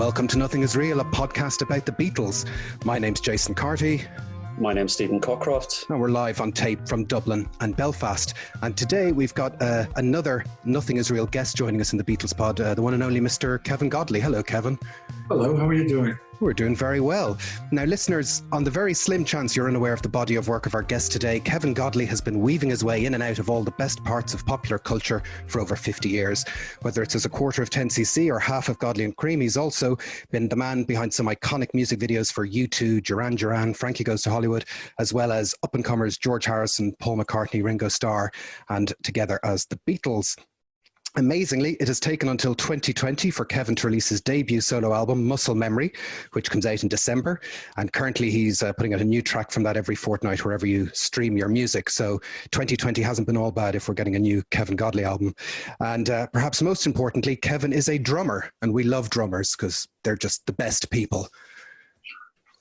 Welcome to Nothing Is Real, a podcast about the Beatles. My name's Jason Carty. My name's Stephen Cockcroft. And we're live on tape from Dublin and Belfast. And today we've got another Nothing Is Real guest joining us in the Beatles pod, the one and only Mr. Kevin Godley. Hello, Kevin. Hello, how are you doing? We're doing very well. Now, listeners, on the very slim chance you're unaware of the body of work of our guest today, Kevin Godley has been weaving his way in and out of all the best parts of popular culture for over 50 years. Whether it's as a quarter of 10cc or half of Godley and Creme, he's also been the man behind some iconic music videos for U2, Duran Duran, Frankie Goes to Hollywood, as well as up-and-comers George Harrison, Paul McCartney, Ringo Starr, and together as the Beatles. Amazingly, it has taken until 2020 for Kevin to release his debut solo album, Muscle Memory, which comes out in December. And currently he's putting out a new track from that every fortnight wherever you stream your music. So 2020 hasn't been all bad if we're getting a new Kevin Godley album. And perhaps most importantly, Kevin is a drummer. And we love drummers because they're just the best people.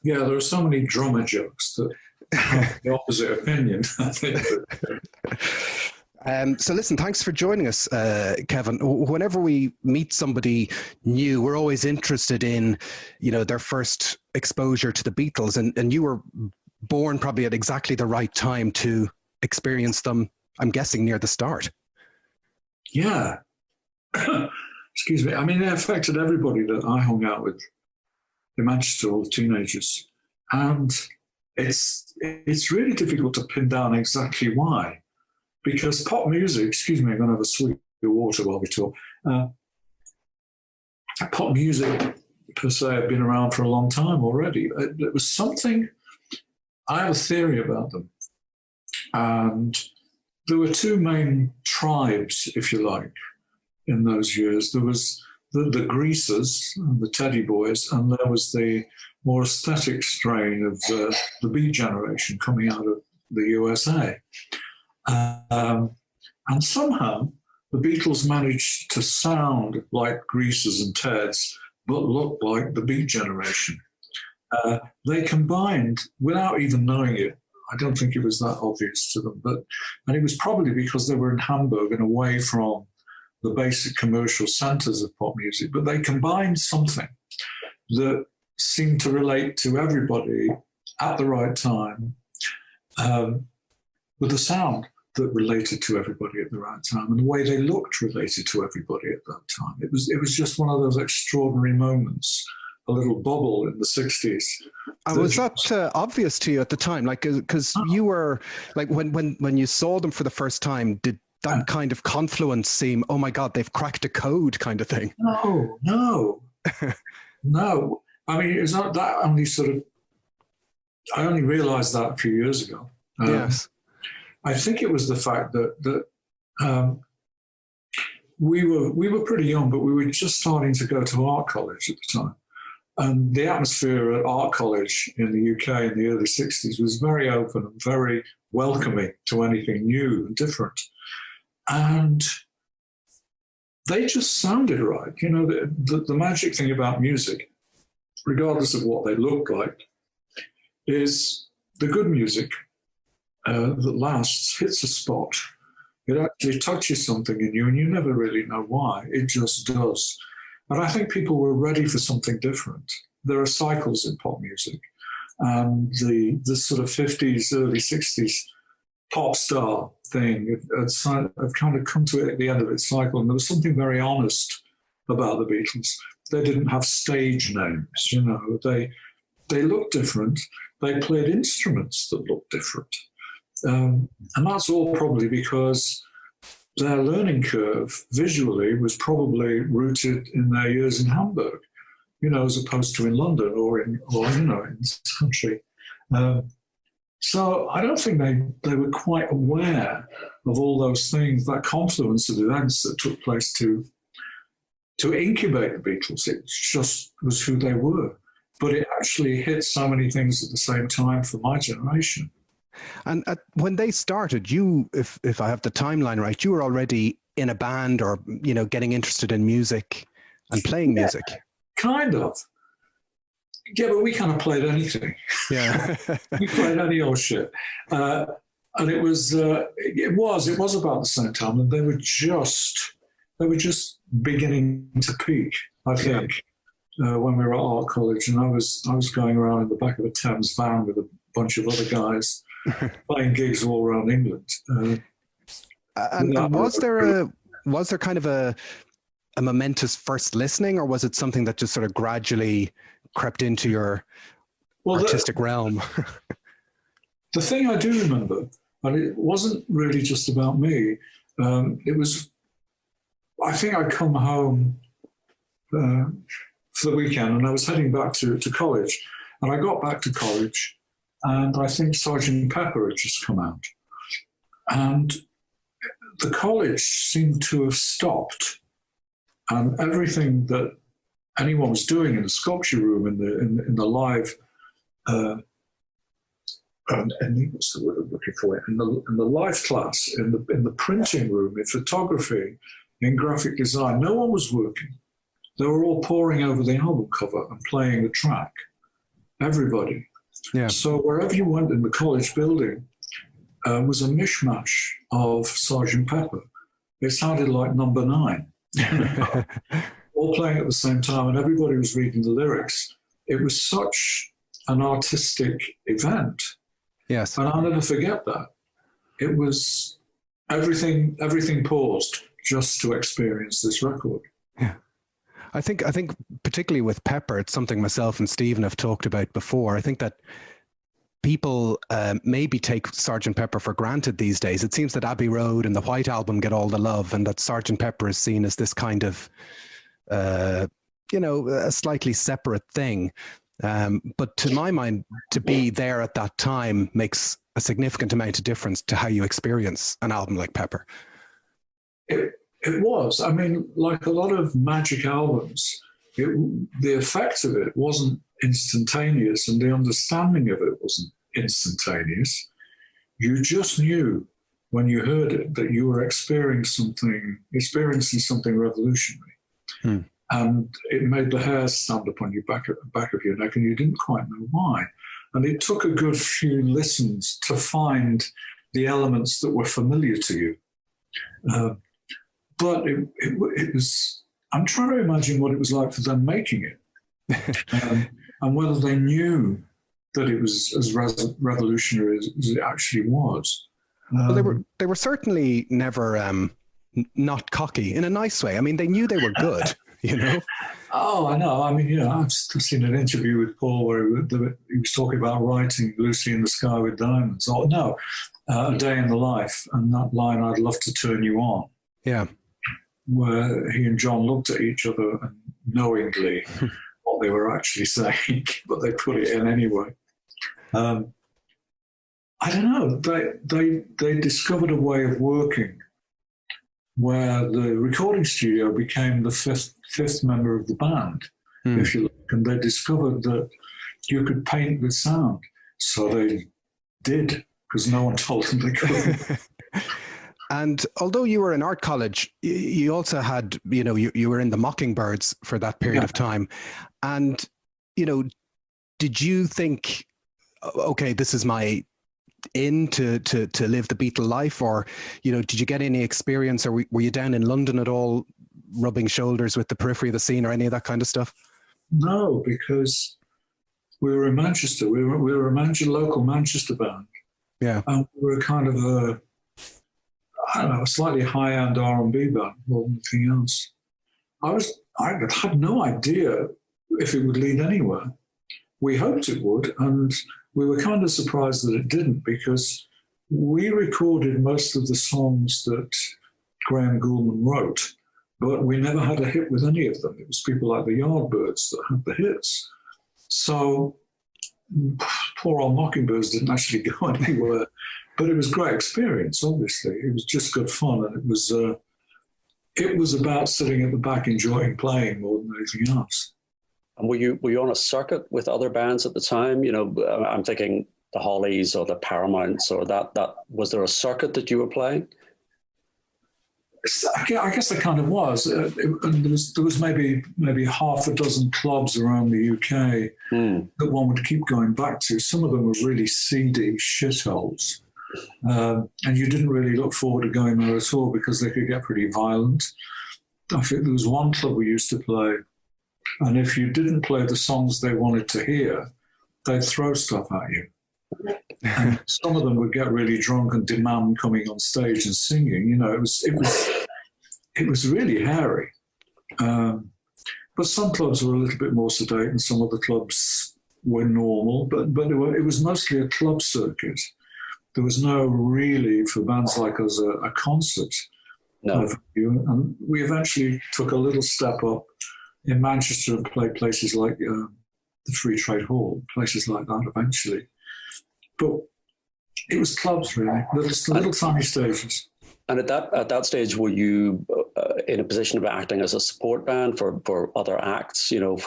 Yeah, there are so many drummer jokes that have the opposite opinion, I think. So listen, thanks for joining us, Kevin. Whenever we meet somebody new, we're always interested in, you know, their first exposure to the Beatles. And you were born probably at exactly the right time to experience them, I'm guessing, near the start. Yeah. Excuse me. I mean, it affected everybody that I hung out with in Manchester, all the teenagers. And it's really difficult to pin down exactly why. Because pop music, excuse me, I'm going to have a sweet of water while we talk. Pop music, per se, had been around for a long time already. It was something, I have a theory about them. And there were two main tribes, if you like, in those years. There was the greasers, the Teddy Boys, and there was the more aesthetic strain of the Beat generation coming out of the USA. And somehow the Beatles managed to sound like Greasers and Teds, but look like the Beat generation. They combined, without even knowing it, I don't think it was that obvious to them, and it was probably because they were in Hamburg and away from the basic commercial centers of pop music, but they combined something that seemed to relate to everybody at the right time with a sound that related to everybody at the right time, and the way they looked related to everybody at that time. It was just one of those extraordinary moments, a little bubble in the 60s. And was that obvious to you at the time? Like, because you were, like, when you saw them for the first time, did that kind of confluence seem, oh my God, they've cracked a code kind of thing? No. No. I mean, it's not that only sort of, I only realized that a few years ago. Yes. I think it was the fact that we were pretty young, but we were just starting to go to art college at the time. And the atmosphere at art college in the UK in the early 60s was very open and very welcoming to anything new and different. And they just sounded right. You know, the magic thing about music, regardless of what they look like, is the good music that lasts, hits a spot. It actually touches something in you, and you never really know why. It just does. And I think people were ready for something different. There are cycles in pop music. And the sort of 50s, early 60s pop star thing had kind of come to the end of its cycle. And there was something very honest about the Beatles. They didn't have stage names, you know. They looked different. They played instruments that looked different. And that's all probably because their learning curve visually was probably rooted in their years in Hamburg, you know, as opposed to in London or in this country. So I don't think they were quite aware of all those things, that confluence of events that took place to incubate the Beatles. It just was who they were. But it actually hit so many things at the same time for my generation. And when they started, you, if I have the timeline right, you were already in a band or, you know, getting interested in music and playing music. Kind of. Yeah, but we kind of played anything. Yeah. We played any old shit. And it was about the same time, and they were just beginning to peak, I think. when we were at art college, and I was going around in the back of a Thames van with a bunch of other guys playing gigs all around England. And was there kind of a momentous first listening, or was it something that just sort of gradually crept into your artistic realm? The thing I do remember, and it wasn't really just about me, it was, I think I'd come home for the weekend, and I was heading back to college, and I got back to college, and I think Sergeant Pepper had just come out, and the college seemed to have stopped, and everything that anyone was doing in the sculpture room, in the live, and what's the word I'm looking for? In the live class, in the printing room, in photography, in graphic design, no one was working. They were all poring over the album cover and playing the track. Everybody. Yeah. So wherever you went in the college building was a mishmash of Sergeant Pepper. It sounded like Number 9. All playing at the same time, and everybody was reading the lyrics. It was such an artistic event. Yes. And I'll never forget that. It was everything paused just to experience this record. Yeah. I think particularly with Pepper, it's something myself and Stephen have talked about before. I think that people maybe take Sgt. Pepper for granted these days. It seems that Abbey Road and the White Album get all the love, and that Sgt. Pepper is seen as this kind of, a slightly separate thing. But to my mind, to be there at that time makes a significant amount of difference to how you experience an album like Pepper. It was. I mean, like a lot of Magic albums, the effect of it wasn't instantaneous, and the understanding of it wasn't instantaneous. You just knew when you heard it that you were experiencing something revolutionary. And it made the hair stand up on your back of your neck, and you didn't quite know why. And it took a good few listens to find the elements that were familiar to you. But it was, I'm trying to imagine what it was like for them making it, and whether they knew that it was as revolutionary as it actually was. Well, they were certainly never not cocky in a nice way. I mean, they knew they were good, you know? Oh, I know. I mean, I've seen an interview with Paul where he was talking about writing Lucy in the Sky with Diamonds. Oh, no, A Day in the Life, and that line, I'd love to turn you on. Yeah. Where he and John looked at each other and knowingly what they were actually saying, but they put it in anyway. I don't know. They discovered a way of working where the recording studio became the fifth member of the band, if you look, and they discovered that you could paint with sound. So they did, because no one told them they couldn't. And although you were in art college, you also had, you were in the Mockingbirds for that period of time. And, did you think, okay, this is my in to live the Beatle life? Or, did you get any experience, or were you down in London at all, rubbing shoulders with the periphery of the scene or any of that kind of stuff? No, because we were in Manchester. We were a local Manchester band. Yeah. And we were kind of a slightly high-end R&B band more than anything else. I had no idea if it would lead anywhere. We hoped it would, and we were kind of surprised that it didn't, because we recorded most of the songs that Graham Gouldman wrote, but we never had a hit with any of them. It was people like the Yardbirds that had the hits. So poor old Mockingbirds didn't actually go anywhere. But it was a great experience, obviously. It was just good fun, and it was about sitting at the back enjoying playing more than anything else. And were you on a circuit with other bands at the time? I'm thinking the Hollies or the Paramounts, or that was there a circuit that you were playing? I guess there kind of was. And there was maybe half a dozen clubs around the UK that one would keep going back to. Some of them were really seedy shitholes. And you didn't really look forward to going there at all, because they could get pretty violent. I think there was one club we used to play And if you didn't play the songs they wanted to hear, they'd throw stuff at you. And some of them would get really drunk and demand coming on stage and singing. You know, it was really hairy. But some clubs were a little bit more sedate, and some other clubs were normal. But it was mostly a club circuit. There was no really, for bands like us, a concert. No. And we eventually took a little step up in Manchester and played places like the Free Trade Hall, places like that eventually. But it was clubs, really, little tiny stages. And at that stage, were you in a position of acting as a support band for other acts? You know,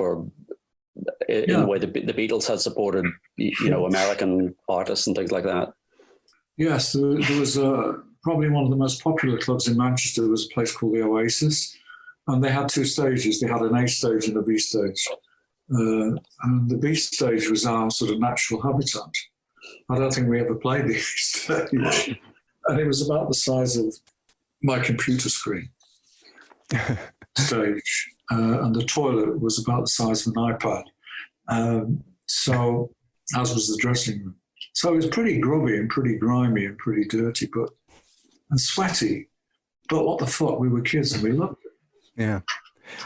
in the way the Beatles had supported, you know, American artists and things like that. Yes, there was probably one of the most popular clubs in Manchester. There was a place called the Oasis, and they had two stages. They had an A stage and a B stage, and the B stage was our sort of natural habitat. I don't think we ever played the A stage. And it was about the size of my computer screen stage. And the toilet was about the size of an iPad. So, as was the dressing room. So it was pretty grubby and pretty grimy and pretty dirty, and sweaty. But what the fuck, we were kids and we loved it. Yeah.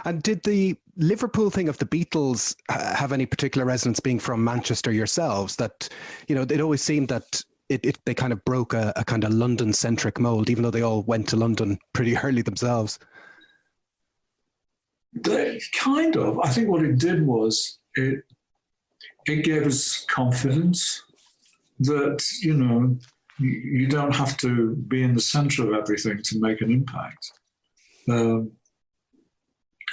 And did the Liverpool thing of the Beatles have any particular resonance, being from Manchester yourselves? That, you know, it always seemed that they kind of broke a kind of London-centric mold, even though they all went to London pretty early themselves. Kind of. I think what it did was it gave us confidence that, you know, you don't have to be in the centre of everything to make an impact. And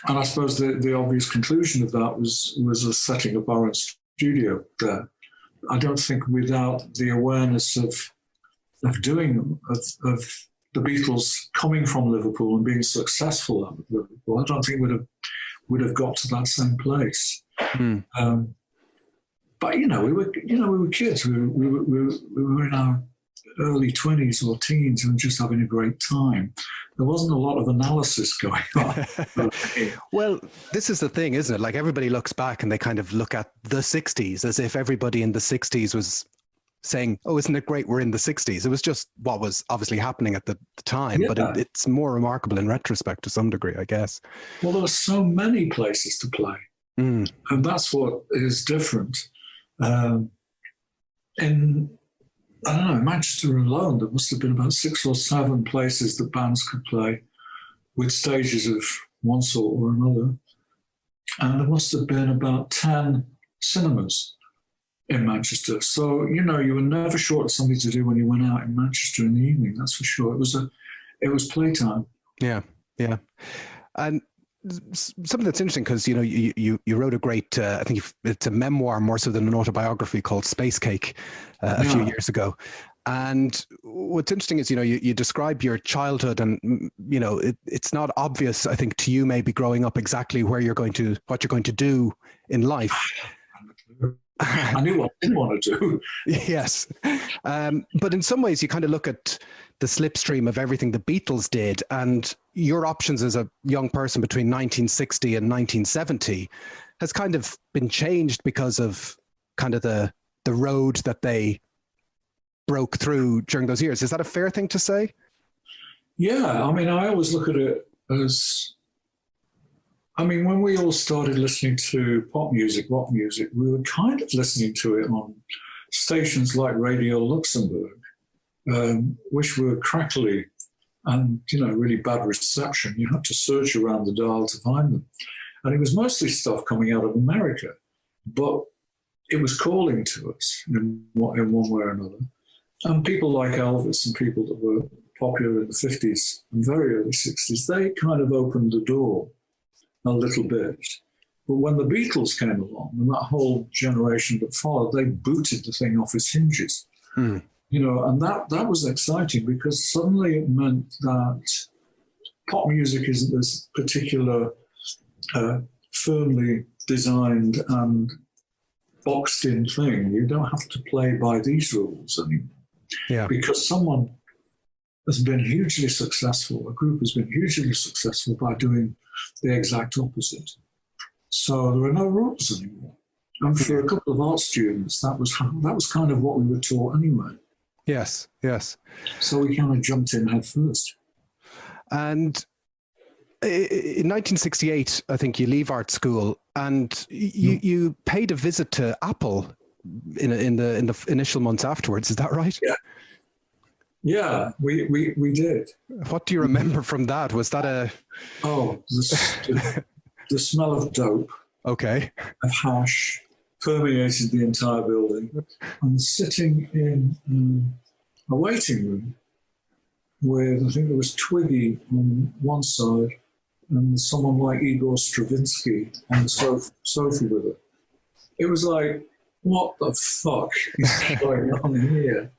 I suppose the obvious conclusion of that was us setting up our own studio there. I don't think without the awareness of doing them, of the Beatles coming from Liverpool and being successful at Liverpool, I don't think would have got to that same place. But we were kids. We were in our early 20s or teens and just having a great time. There wasn't a lot of analysis going on. Well, this is the thing, isn't it? Like, everybody looks back and they kind of look at the 60s as if everybody in the 60s was saying, oh, isn't it great we're in the 60s? It was just what was obviously happening at the time, but it's more remarkable in retrospect to some degree, I guess. Well, there were so many places to play. And that's what is different. I don't know, Manchester alone, there must have been about 6 or 7 places that bands could play with stages of one sort or another. And there must have been about 10 cinemas in Manchester. So, you know, you were never short of something to do when you went out in Manchester in the evening, that's for sure. It was playtime. Yeah. And something that's interesting, because, you know, you wrote a great, I think it's a memoir more so than an autobiography, called Space Cake a few years ago. And what's interesting is, you know, you describe your childhood, and, you know, it's not obvious, I think, to you maybe growing up exactly what you're going to do in life. I knew what I didn't want to do. Yes. But in some ways, you kind of look at the slipstream of everything the Beatles did, and your options as a young person between 1960 and 1970 has kind of been changed because of kind of the road that they broke through during those years. Is that a fair thing to say? Yeah. I mean, I always look at it as, I mean, when we all started listening to pop music, rock music, we were kind of listening to it on stations like Radio Luxembourg, which were crackly and, you know, really bad reception. You had to search around the dial to find them. And it was mostly stuff coming out of America, but it was calling to us in one way or another. And people like Elvis and people that were popular in the 50s and very early 60s, they kind of opened the door a little bit. But when the Beatles came along and that whole generation that followed, they booted the thing off its hinges. You know, and that was exciting, because suddenly it meant that pop music isn't this particular firmly designed and boxed in thing. You don't have to play by these rules anymore. Yeah. Because someone has been hugely successful, a group has been hugely successful by doing the exact opposite. So there were no rules anymore. And for a couple of art students, that was kind of what we were taught anyway. Yes, yes. So we kind of jumped in head first. And in 1968, I think you leave art school, and you paid a visit to Apple in the initial months afterwards. Is that right? Yeah. Yeah, we did. What do you remember from that? Was that the smell of dope, okay, of hash, permeated the entire building, and sitting in a waiting room with, I think there was Twiggy on one side and someone like Igor Stravinsky on the sofa with her. It was like, what the fuck is going on here?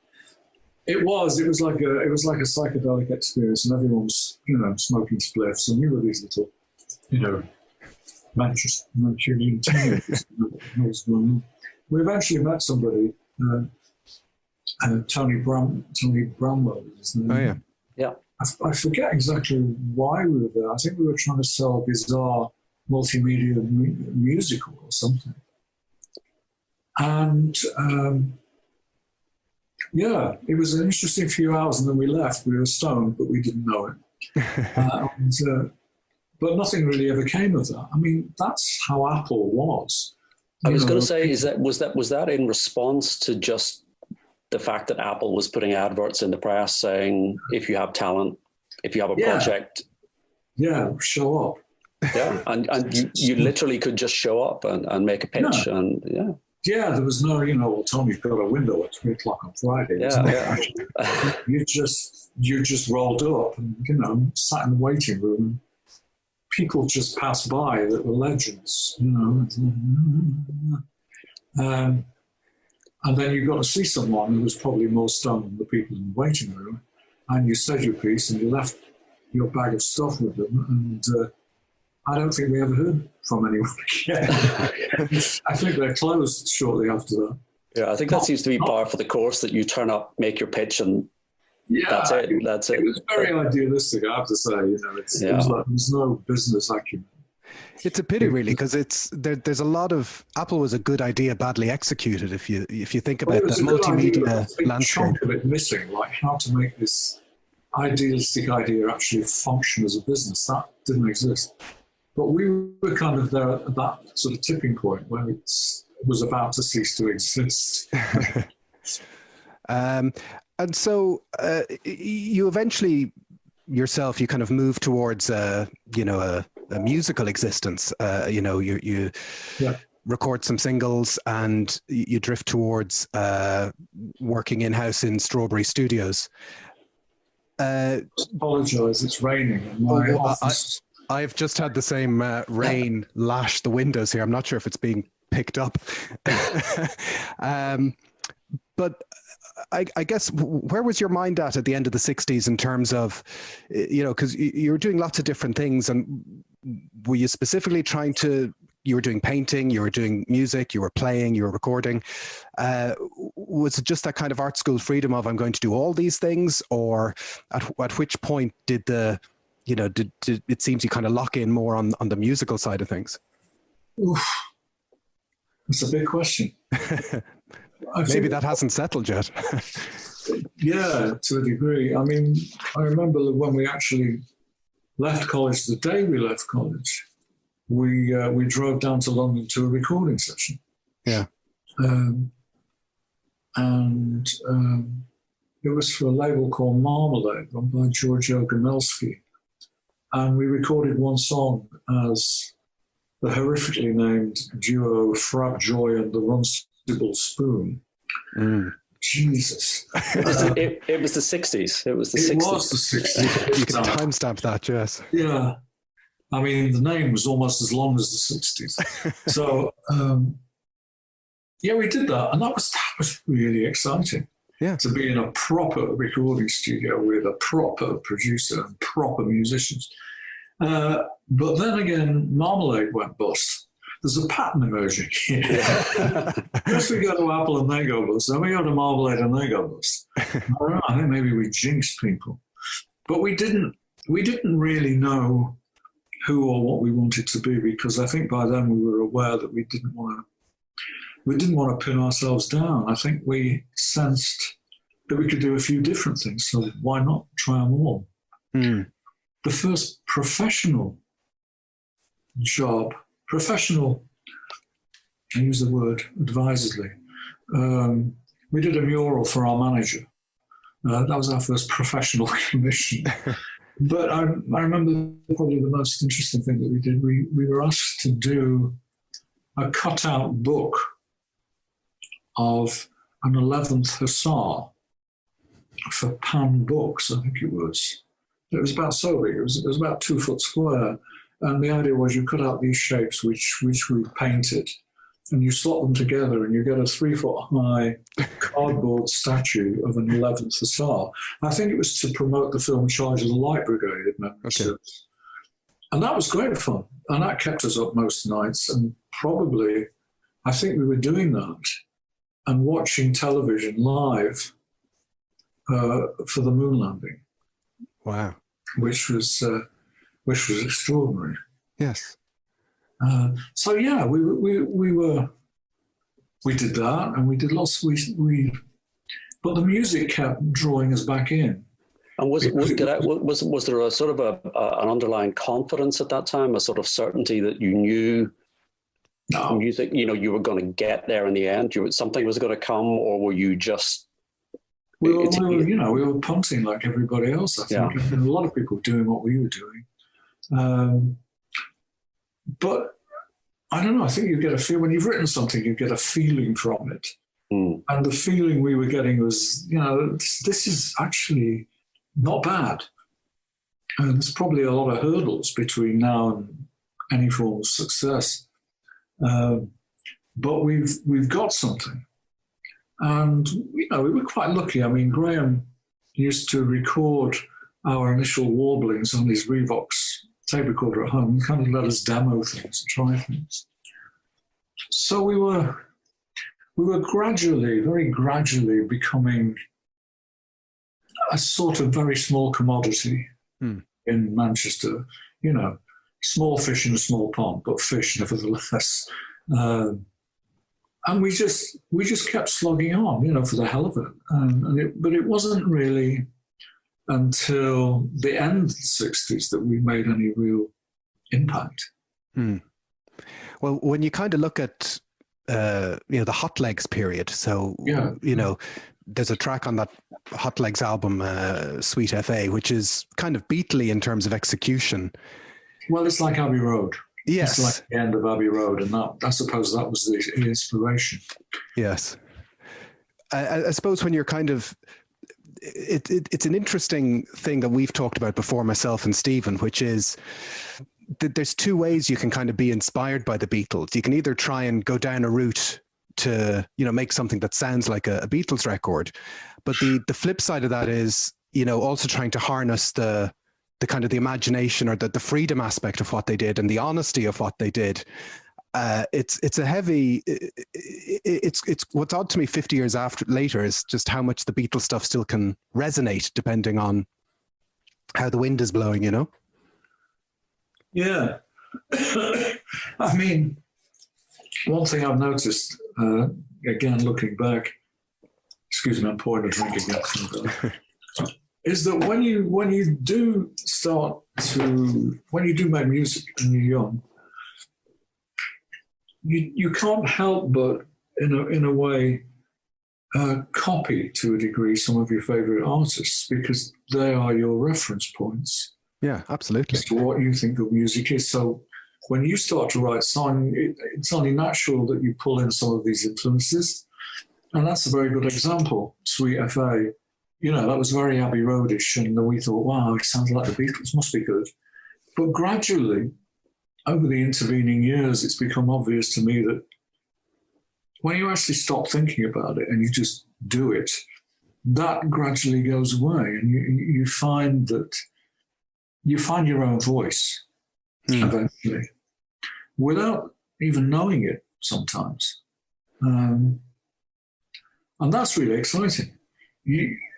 It was like a psychedelic experience, and everyone was, smoking spliffs, and we were these little, Mancunian teenagers. We eventually met somebody, Tony Bramwell was his name. Oh yeah, yeah. I forget exactly why we were there. I think we were trying to sell a bizarre multimedia musical or something. And it was an interesting few hours, and then we left. We were stoned, but we didn't know it. But nothing really ever came of that. I mean, that's how Apple was. I was going to say, was that in response to just the fact that Apple was putting adverts in the press saying, if you have talent, if you have a project, show up. Yeah, and you literally could just show up and make a pitch, Yeah, there was no, Tommy's got a window at 3:00 on Friday. Yeah. You just rolled up and, sat in the waiting room. And people just passed by that were legends, and then you got to see someone who was probably more stoned than the people in the waiting room, and you said your piece and you left your bag of stuff with them, and I don't think we ever heard from anyone again. I think they closed shortly after that. Yeah, I think that seems to be par for the course, that you turn up, make your pitch, and that's it. It was very idealistic, I have to say. It was like there's no business acumen. It's a pity, really, because there's a lot of Apple was a good idea, badly executed. If you think about the multimedia landscape, chunk of it missing, like how to make this idealistic idea actually function as a business. That didn't exist. But we were kind of there at that sort of tipping point where it was about to cease to exist. And so you eventually yourself, you kind of move towards, a musical existence. You record some singles and you drift towards working in-house in Strawberry Studios. Apologise, it's raining. In my office. I've just had the same rain lash the windows here. I'm not sure if it's being picked up. But I guess, where was your mind at the end of the 60s in terms of, because you were doing lots of different things, and were you specifically you were doing painting, you were doing music, you were playing, you were recording. Was it just that kind of art school freedom of, I'm going to do all these things? Or at which point did did it seems you kind of lock in more on the musical side of things? Oof. That's a big question. Maybe that hasn't settled yet. Yeah, to a degree. I mean, I remember when we actually left college, the day we left college, we drove down to London to a recording session. Yeah. It was for a label called Marmalade, run by Giorgio Gomelsky. And we recorded one song as the horrifically named duo Frap Joy and the Runcible Spoon. Mm. Jesus. It was the 60s. It was the 60s. It was the 60s. You can timestamp that, yes. Yeah. I mean, the name was almost as long as the 60s. So, we did that. And that was really exciting. Yeah. To be in a proper recording studio with a proper producer and proper musicians. But then again, Marmalade went bust. There's a pattern emerging here. First we go to Apple and they go bust. Then we go to Marmalade and they go bust. I think maybe we jinxed people. But we didn't really know who or what we wanted to be, because I think by then we were aware that we didn't want to pin ourselves down. I think we sensed that we could do a few different things, so why not try them all? The first professional job, I use the word advisedly, we did a mural for our manager. That was our first professional commission. But I remember probably the most interesting thing that we did. We were asked to do a cutout book of an 11th Hussar for Pan Books, I think it was. It was about so big. It was about 2 foot square. And the idea was you cut out these shapes which we painted, and you slot them together and you get a 3 foot high cardboard statue of an 11th Hussar. I think it was to promote the film Charge of the Light Brigade, if memory serves. And that was great fun. And that kept us up most nights. And probably, I think we were doing that and watching television live for the moon landing. Wow. Which was extraordinary. Yes. So yeah, we did that, and we did lots. But the music kept drawing us back in. And was there a sort of an underlying confidence at that time, a sort of certainty that you knew music, you were going to get there in the end? Something was going to come, or were you just? We were punting like everybody else. I think, and a lot of people doing what we were doing. But I don't know. I think you get a feel when you've written something. You get a feeling from it, and the feeling we were getting was, this is actually not bad. And there's probably a lot of hurdles between now and any form of success, but we've got something, and we were quite lucky. I mean, Graham used to record our initial warblings on his Revox tape recorder at home. He kind of let us demo things and try things. So we were very gradually becoming a sort of very small commodity in Manchester. Small fish in a small pond, but fish nevertheless. And we just kept slogging on, for the hell of it. But it wasn't really until the end of the 60s that we made any real impact. Well, when you kind of look at, the Hot Legs period, so, there's a track on that Hot Legs album, Sweet FA, which is kind of Beatley in terms of execution. Well, it's like Abbey Road. Yes. It's like the end of Abbey Road, and I suppose that was the inspiration. Yes. I suppose when you're kind of, it's an interesting thing that we've talked about before, myself and Stephen, which is that there's 2 ways you can kind of be inspired by the Beatles. You can either try and go down a route to, make something that sounds like a Beatles record. But the flip side of that is, also trying to harness the kind of the imagination or the freedom aspect of what they did and the honesty of what they did. It's a heavy, it's what's odd to me 50 years later is just how much the Beatles stuff still can resonate depending on how the wind is blowing, Yeah. I mean, one thing I've noticed, again, looking back, excuse me, I'm pouring a drink again, is that when you do make music and you're young, you can't help but, in a way, copy to a degree some of your favorite artists, because they are your reference points. Yeah, absolutely. As to what you think of music is. So when you start to write song, it's only natural that you pull in some of these influences. And that's a very good example. Sweet FA, that was very Abbey Roadish, and we thought, wow, it sounds like the Beatles, must be good. But gradually, over the intervening years, it's become obvious to me that when you actually stop thinking about it and you just do it, that gradually goes away, and you find that you find your own voice eventually, without even knowing it sometimes. And that's really exciting.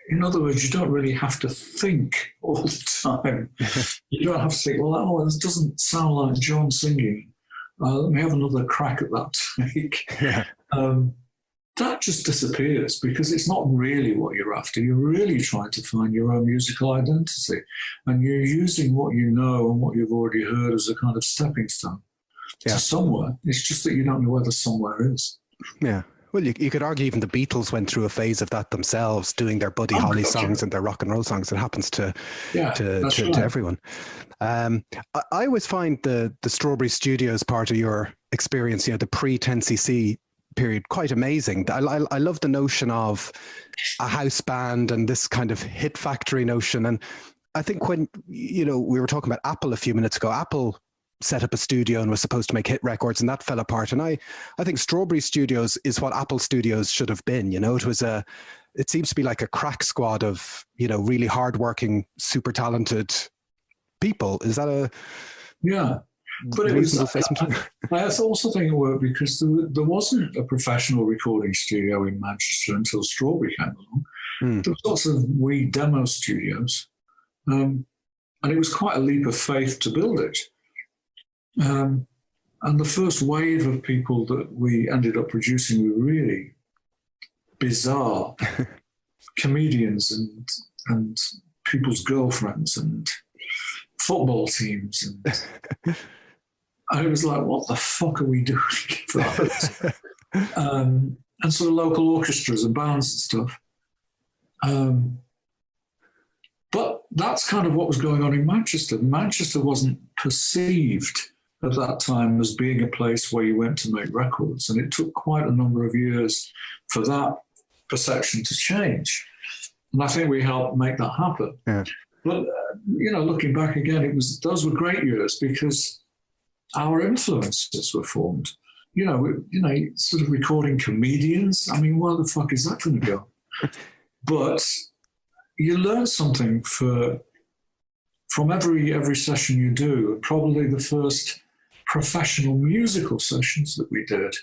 in other words, you don't really have to think all the time. You don't have to think, well, oh, this doesn't sound like John singing. Let me have another crack at that take. Yeah. That just disappears because it's not really what you're after. You're really trying to find your own musical identity. And you're using what you know and what you've already heard as a kind of stepping stone to somewhere. It's just that you don't know where the somewhere is. Yeah. Well, you could argue even the Beatles went through a phase of that themselves, doing their Buddy Holly songs and their rock and roll songs. It happens to everyone. I always find the Strawberry Studios part of your experience, the pre-10cc period, quite amazing. I love the notion of a house band and this kind of hit factory notion. And I think when, we were talking about Apple a few minutes ago, Apple set up a studio and was supposed to make hit records, and that fell apart. And I think Strawberry Studios is what Apple Studios should have been. It seems to be like a crack squad of, really hardworking, super talented people. Is that a... Yeah. But it was, I also think it worked because there wasn't a professional recording studio in Manchester until Strawberry came along. There was lots of wee demo studios. And it was quite a leap of faith to build it. And the first wave of people that we ended up producing were really bizarre comedians and people's girlfriends and football teams. And I was like, what the fuck are we doing for that? And sort of local orchestras and bands and stuff. But that's kind of what was going on in Manchester. Manchester wasn't perceived at that time as being a place where you went to make records. And it took quite a number of years for that perception to change. And I think we helped make that happen. Yeah. But, looking back again, those were great years because our influences were formed. Sort of recording comedians. I mean, where the fuck is that going to go? But you learn something from every session you do. Probably the first professional musical sessions that we did.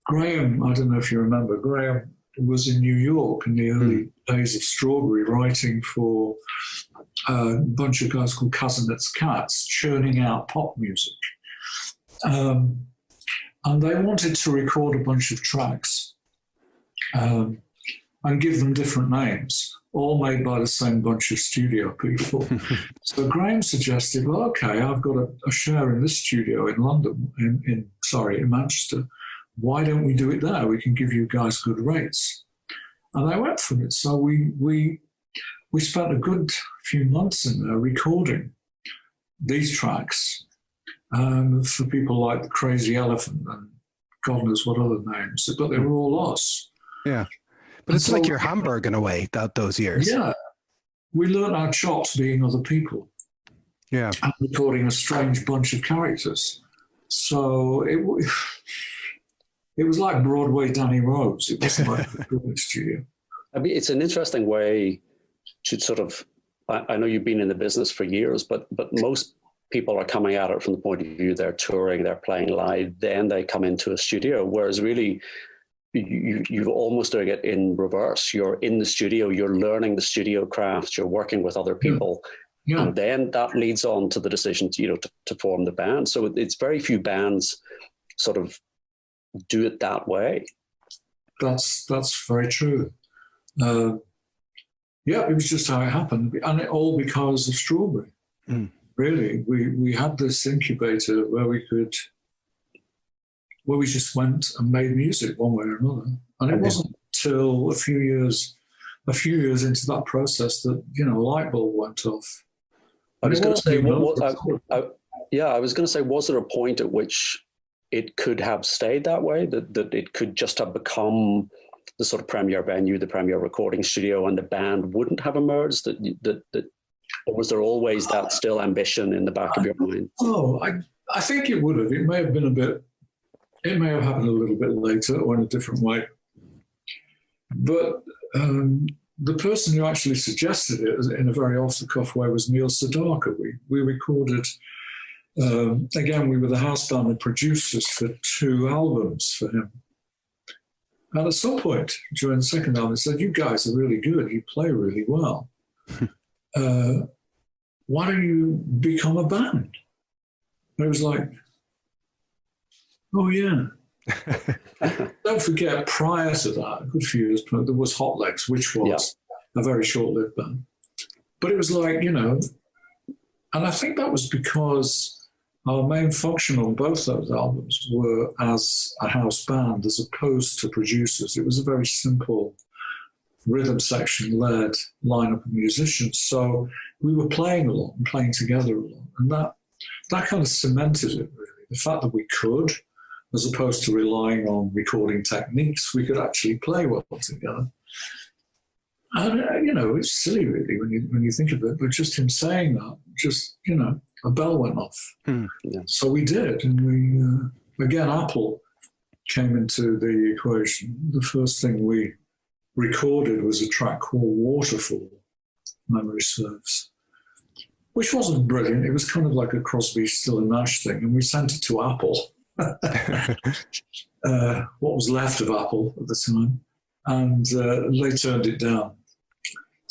Graham, I don't know if you remember, Graham was in New York in the early days of Strawberry, writing for a bunch of guys called Casanet's Cats, churning out pop music. And they wanted to record a bunch of tracks and give them different names, all made by the same bunch of studio people. So Graham suggested, well, okay, I've got a share in this studio in London, in Manchester. Why don't we do it there? We can give you guys good rates. And they went for it. So we spent a good few months in there recording these tracks for people like the Crazy Elephant and God knows what other names, but they were all us. Yeah. But it's like your Hamburg in a way, those years. Yeah. We learned our chops being other people. Yeah. And recording a strange bunch of characters. So it was like Broadway Danny Rose. It wasn't like a recording studio. I mean, it's an interesting way to sort of, I know you've been in the business for years, but most people are coming at it from the point of view they're touring, they're playing live, then they come into a studio, whereas really you're almost doing it in reverse. You're in the studio, you're learning the studio craft, you're working with other people, and then that leads on to the decision to form the band. So it's very few bands sort of do it that way. That's very true. It was just how it happened, and it all because of Strawberry. Really, we had this incubator where we just went and made music one way or another. And it wasn't till a few years into that process that, a light bulb went off. I was going to say, was there a point at which it could have stayed that way, that it could just have become the sort of premier venue, the premier recording studio, and the band wouldn't have emerged? Or was there always that still ambition in the back of your mind? Oh, I think it would have. It may have happened a little bit later or in a different way. But the person who actually suggested it in a very off-the-cuff way was Neil Sedaka. We recorded, again, we were the house band and producers for 2 albums for him. And at some point during the second album, they said, "You guys are really good. You play really well. Why don't you become a band?" And it was like, oh, yeah. Don't forget, prior to that, a good few years, there was Hot Legs, which was a very short-lived band. But it was like, you know, and I think that was because our main function on both those albums were as a house band as opposed to producers. It was a very simple rhythm section-led lineup of musicians. So we were playing a lot and playing together a lot. And that kind of cemented it, really. The fact that we could, as opposed to relying on recording techniques, we could actually play well together. And, you know, it's silly, really, when you think of it, but just him saying that, just, you know, a bell went off. Yeah. So we did, and we, again, Apple came into the equation. The first thing we recorded was a track called Waterfall, memory serves, which wasn't brilliant. It was kind of like a Crosby, Still and Nash thing, and we sent it to Apple. What was left of Apple at the time, and they turned it down.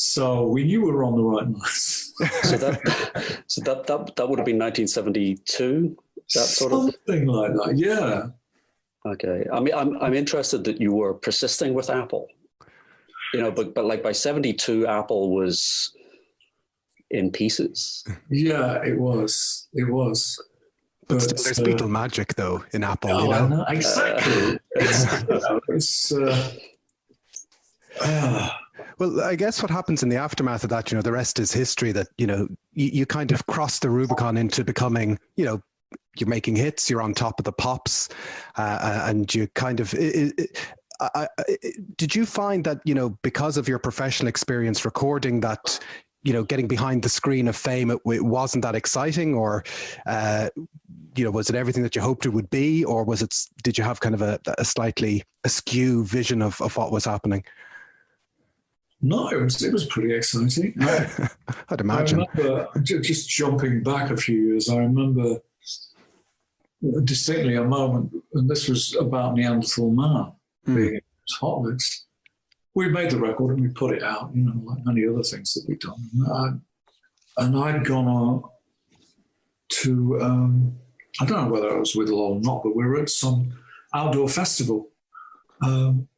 So we knew we were on the right lines. so that would have been 1972. That sort of something like that. Yeah. Okay. I mean, I'm interested that you were persisting with Apple. You know, but like by 72, Apple was in pieces. Yeah, it was. It was. But still, there's Beatle magic, though, in Apple. You know? I know. Exactly. Well, I guess what happens in the aftermath of that, you know, the rest is history. That, you know, you kind of cross the Rubicon into becoming, you know, you're making hits, you're on top of the pops, and you kind of. Did you find that, you know, because of your professional experience recording, that, you know, getting behind the screen of fame, it wasn't that exciting, or, you know, was it everything that you hoped it would be, or did you have kind of a slightly askew vision of what was happening? No, it was pretty exciting. I'd imagine. I remember, just jumping back a few years, I remember distinctly a moment, and this was about Neanderthal Man being Hot Legs. We made the record and we put it out, you know, like many other things that we'd done. And I'd gone on to, I don't know whether I was with Lol or not, but we were at some outdoor festival. And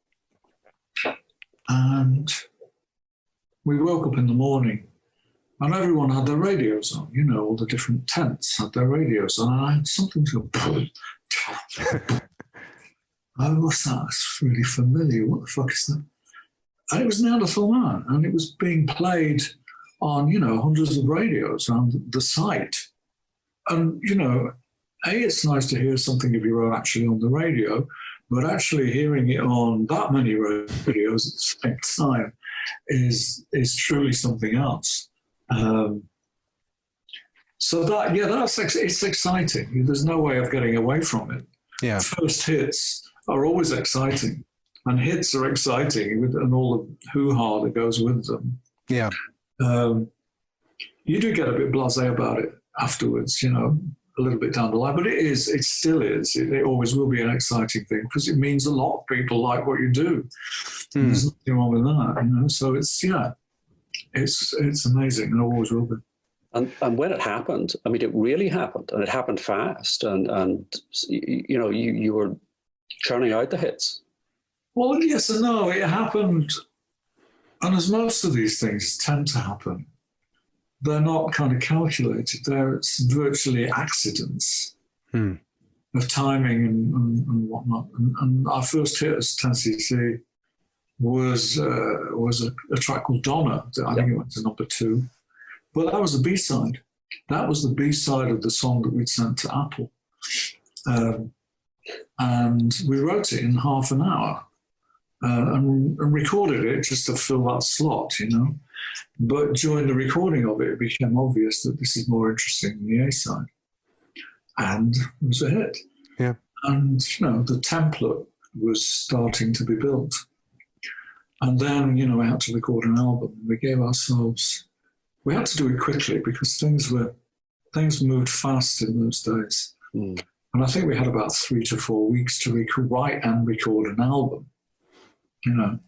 we woke up in the morning and everyone had their radios on, you know, all the different tents had their radios on, and I had something to go, oh, what's that? It's really familiar. What the fuck is that? And it was Neanderthal Man, and it was being played on, you know, hundreds of radios around the site. And, you know, it's nice to hear something of your own actually on the radio, but actually hearing it on that many radios at the same time is truly something else. So that, yeah, it's exciting. There's no way of getting away from it. Yeah. First hits are always exciting, and hits are exciting and all the hoo-ha that goes with them. Yeah. You do get a bit blasé about it afterwards, you know, a little bit down the line, but it still is. It always will be an exciting thing because it means a lot. People like what you do. There's nothing wrong with that, you know. So it's amazing, and it always will be. And when it happened, I mean, it really happened, and it happened fast, and you know, you were churning out the hits. Well, yes and no. It happened, and as most of these things tend to happen, they're not kind of calculated. They're virtually accidents of timing and whatnot. And our first hit as 10cc was a track called Donna. I think it went to number 2. But that was the B-side. That was the B-side of the song that we'd sent to Apple. And we wrote it in half an hour and recorded it just to fill that slot, you know. But during the recording of it, it became obvious that this is more interesting than the A-side. And it was a hit. Yeah. And, you know, the template was starting to be built. And then, you know, we had to record an album. We gave ourselves... We had to do it quickly because things moved fast in those days. And I think we had about 3 to 4 weeks to write and record an album. You know,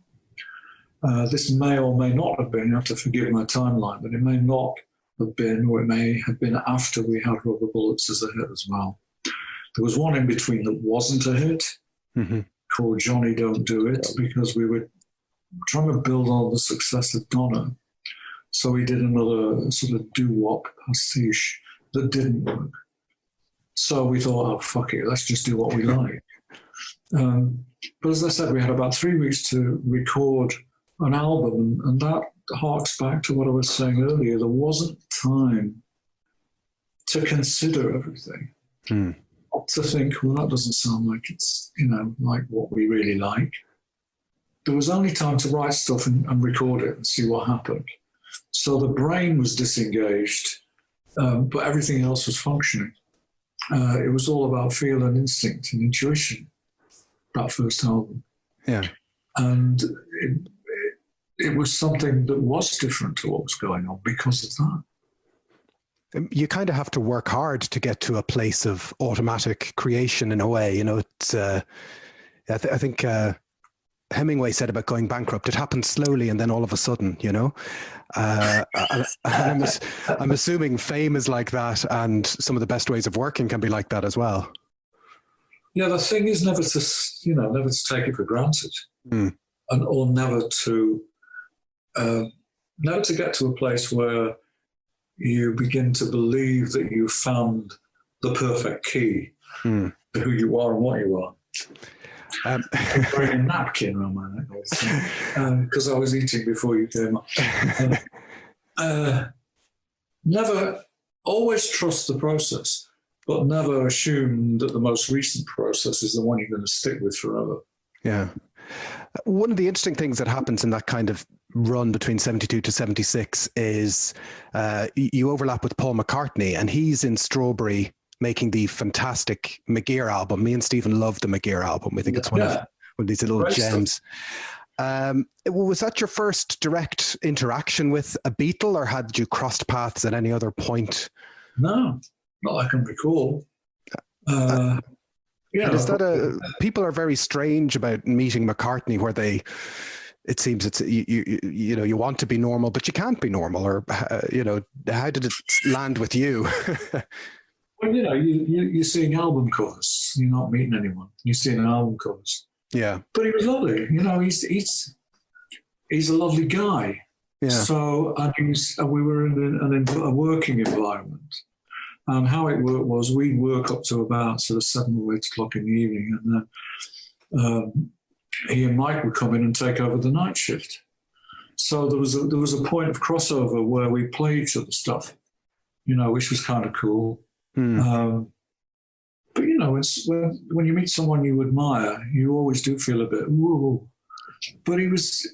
this may or may not have been. You have to forgive my timeline, but it may not have been, or it may have been after we had Rubber Bullets as a hit as well. There was one in between that wasn't a hit, called Johnny Don't Do It, because we were trying to build on the success of Donna. So we did another sort of doo-wop pastiche that didn't work. So we thought, oh, fuck it, let's just do what we like. But as I said, we had about 3 weeks to record an album, and that harks back to what I was saying earlier. There wasn't time to consider everything. To think, well, that doesn't sound like it's, you know, like what we really like. There was only time to write stuff and record it and see what happened. So the brain was disengaged, but everything else was functioning. It was all about feel and instinct and intuition, that first album. Yeah. And it was something that was different to what was going on because of that. You kind of have to work hard to get to a place of automatic creation in a way. You know, it's, I think Hemingway said about going bankrupt, it happens slowly and then all of a sudden, you know. I'm assuming fame is like that, and some of the best ways of working can be like that as well. Yeah, the thing is never to take it for granted, and or never to get to a place where you begin to believe that you found the perfect key to who you are and what you are. I'm wearing a napkin around my neck because I was eating before you came up. Never, always trust the process, but never assume that the most recent process is the one you're going to stick with forever. Yeah. One of the interesting things that happens in that kind of run between 72 to 76 is you overlap with Paul McCartney, and he's in Strawberry making the fantastic McGear album. Me and Stephen love the McGear album. We think it's one of these little gems. Was that your first direct interaction with a Beatle, or had you crossed paths at any other point? No, not that I can recall. Is that people are very strange about meeting McCartney, where it seems it's you know, you want to be normal but you can't be normal, or you know, how did it land with you? Well, you know, you're seeing album covers. You're not meeting anyone. You're seeing album covers. Yeah, but he was lovely. You know, he's a lovely guy. Yeah. So we were in a working environment. And how it worked was we'd work up to about sort of 7 or 8 o'clock in the evening, and then he and Mike would come in and take over the night shift. So there was a point of crossover where we play each other's stuff, you know, which was kind of cool. But you know, it's when you meet someone you admire, you always do feel a bit whoa. But he makes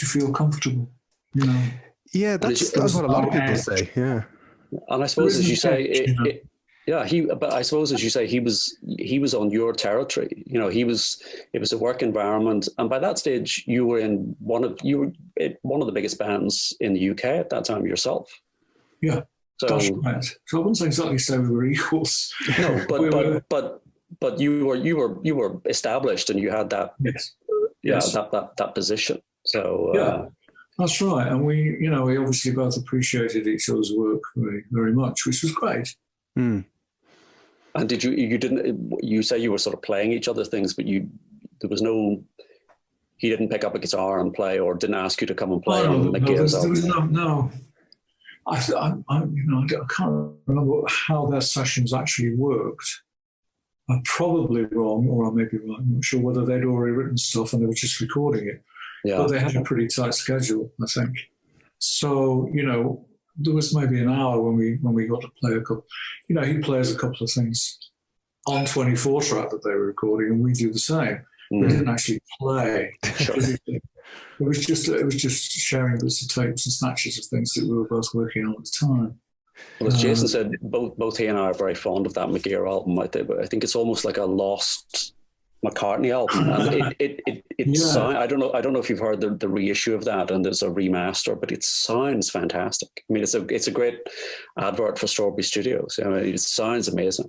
you feel comfortable, you know. Yeah, that's what a lot of people say. Yeah, and I suppose, as you say, but I suppose, as you say, he was on your territory. You know, it was a work environment, and by that stage, you were in one of the biggest bands in the UK at that time yourself. Yeah, that's right. So I wouldn't exactly say we were equals. No, but you were established, and you had that. Yes. That position. So yeah. That's right, and we obviously both appreciated each other's work very, very much, which was great. And did you say you were sort of playing each other's things, but he didn't pick up a guitar and play, or didn't ask you to come and play? No. I can't remember how their sessions actually worked. I'm probably wrong, or I may be right. I'm not sure whether they'd already written stuff and they were just recording it. Yeah. But they had a pretty tight schedule, I think. So, you know, there was maybe an hour when we got to play a couple. You know, he plays a couple of things on 24 track that they were recording, and we do the same. We didn't actually play. Sure. It was just sharing bits of tapes and snatches of things that we were both working on at the time. Well, as Jason said, both he and I are very fond of that McGear album. I think it's almost like a lost McCartney album, and I don't know if you've heard the reissue of that, and there's a remaster, but it sounds fantastic. I mean, it's a great advert for Strawberry Studios. I mean, it sounds amazing.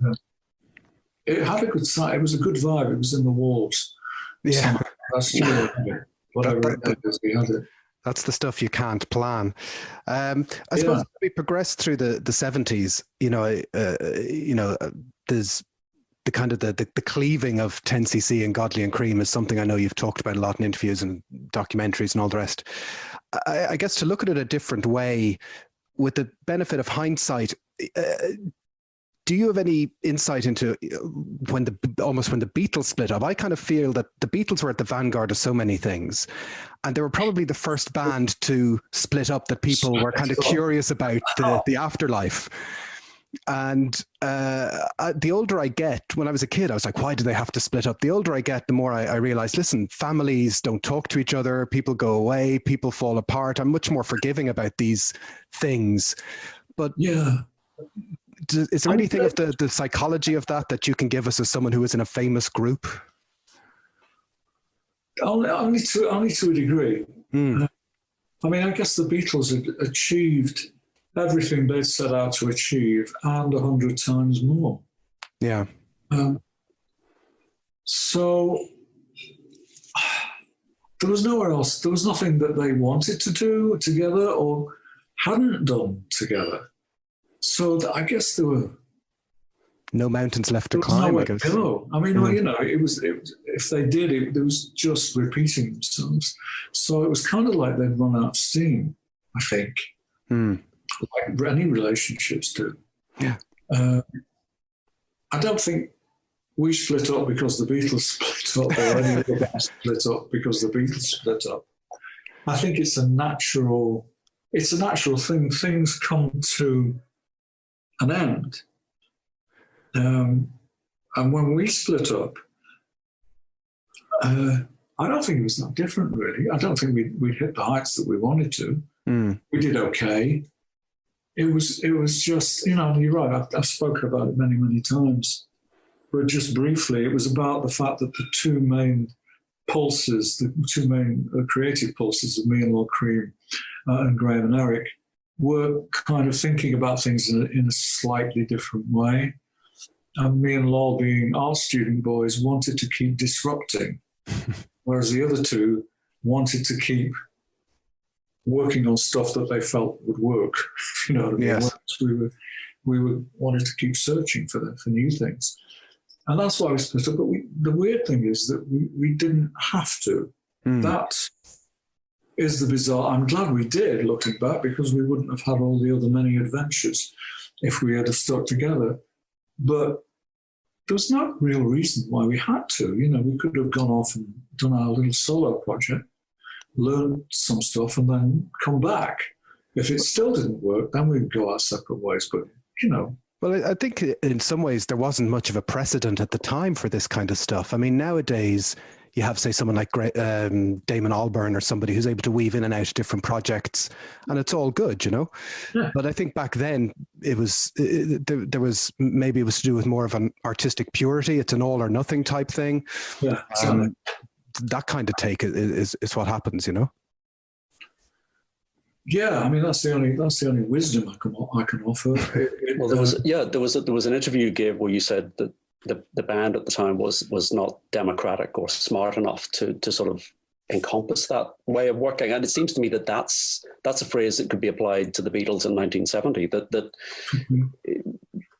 It had a good sound. It was a good vibe. It was in the walls. Yeah. That's true. Whatever that, it is, we had it. That's the stuff you can't plan. I suppose as we progressed through the 70s, there's the kind of the cleaving of 10cc and Godley and Creme is something I know you've talked about a lot in interviews and documentaries and all the rest. I guess to look at it a different way, with the benefit of hindsight, do you have any insight into when the Beatles split up? I kind of feel that the Beatles were at the vanguard of so many things, and they were probably the first band to split up that people were kind of curious about the afterlife. And the older I get, when I was a kid, I was like, why do they have to split up? The older I get, the more I realize, listen, families don't talk to each other, people go away, people fall apart. I'm much more forgiving about these things. But yeah. Is there anything of the psychology of that you can give us as someone who is in a famous group? Only to a degree. I mean, I guess the Beatles had achieved everything they'd set out to achieve and 100 times more. Yeah. So there was nowhere else. There was nothing that they wanted to do together or hadn't done together. So I guess there were no mountains left to climb. I guess. No, I mean, it was if they did it was just repeating themselves. So it was kind of like they'd run out of steam. I think, like any relationships do. Yeah. I don't think we split up because the Beatles split up, or any other band split up because the Beatles split up. I think it's a natural thing. Things come to an end. And when we split up, I don't think it was that different, really. I don't think we hit the heights that we wanted to. We did okay. It was just, you're right, I've spoken about it many, many times. But just briefly, it was about the fact that the two main pulses, the two main creative pulses of me and Lol Creme and Graham and Eric, were kind of thinking about things in a slightly different way. And me and Lol, being art student boys, wanted to keep disrupting, whereas the other two wanted to keep working on stuff that they felt would work. You know what I mean? Yes. We wanted to keep searching for new things. And that's why we split up. But the weird thing is that we didn't have to. That is the bizarre. I'm glad we did, looking back, because we wouldn't have had all the other many adventures if we had stuck together. But there was no real reason why we had to. We could have gone off and done our little solo project, learned some stuff, and then come back. If it still didn't work, then we'd go our separate ways. But, Well, I think in some ways there wasn't much of a precedent at the time for this kind of stuff. I mean, nowadays you have, say, someone like Damon Albarn or somebody who's able to weave in and out different projects, and it's all good, Yeah. But I think back then it was there was maybe it was to do with more of an artistic purity. It's an all or nothing type thing. Yeah, that kind of take is what happens, Yeah, I mean that's the only wisdom I can offer. Well, there was an interview you gave where you said that the band at the time was not democratic or smart enough to sort of encompass that way of working, and it seems to me that that's a phrase that could be applied to the Beatles in 1970. That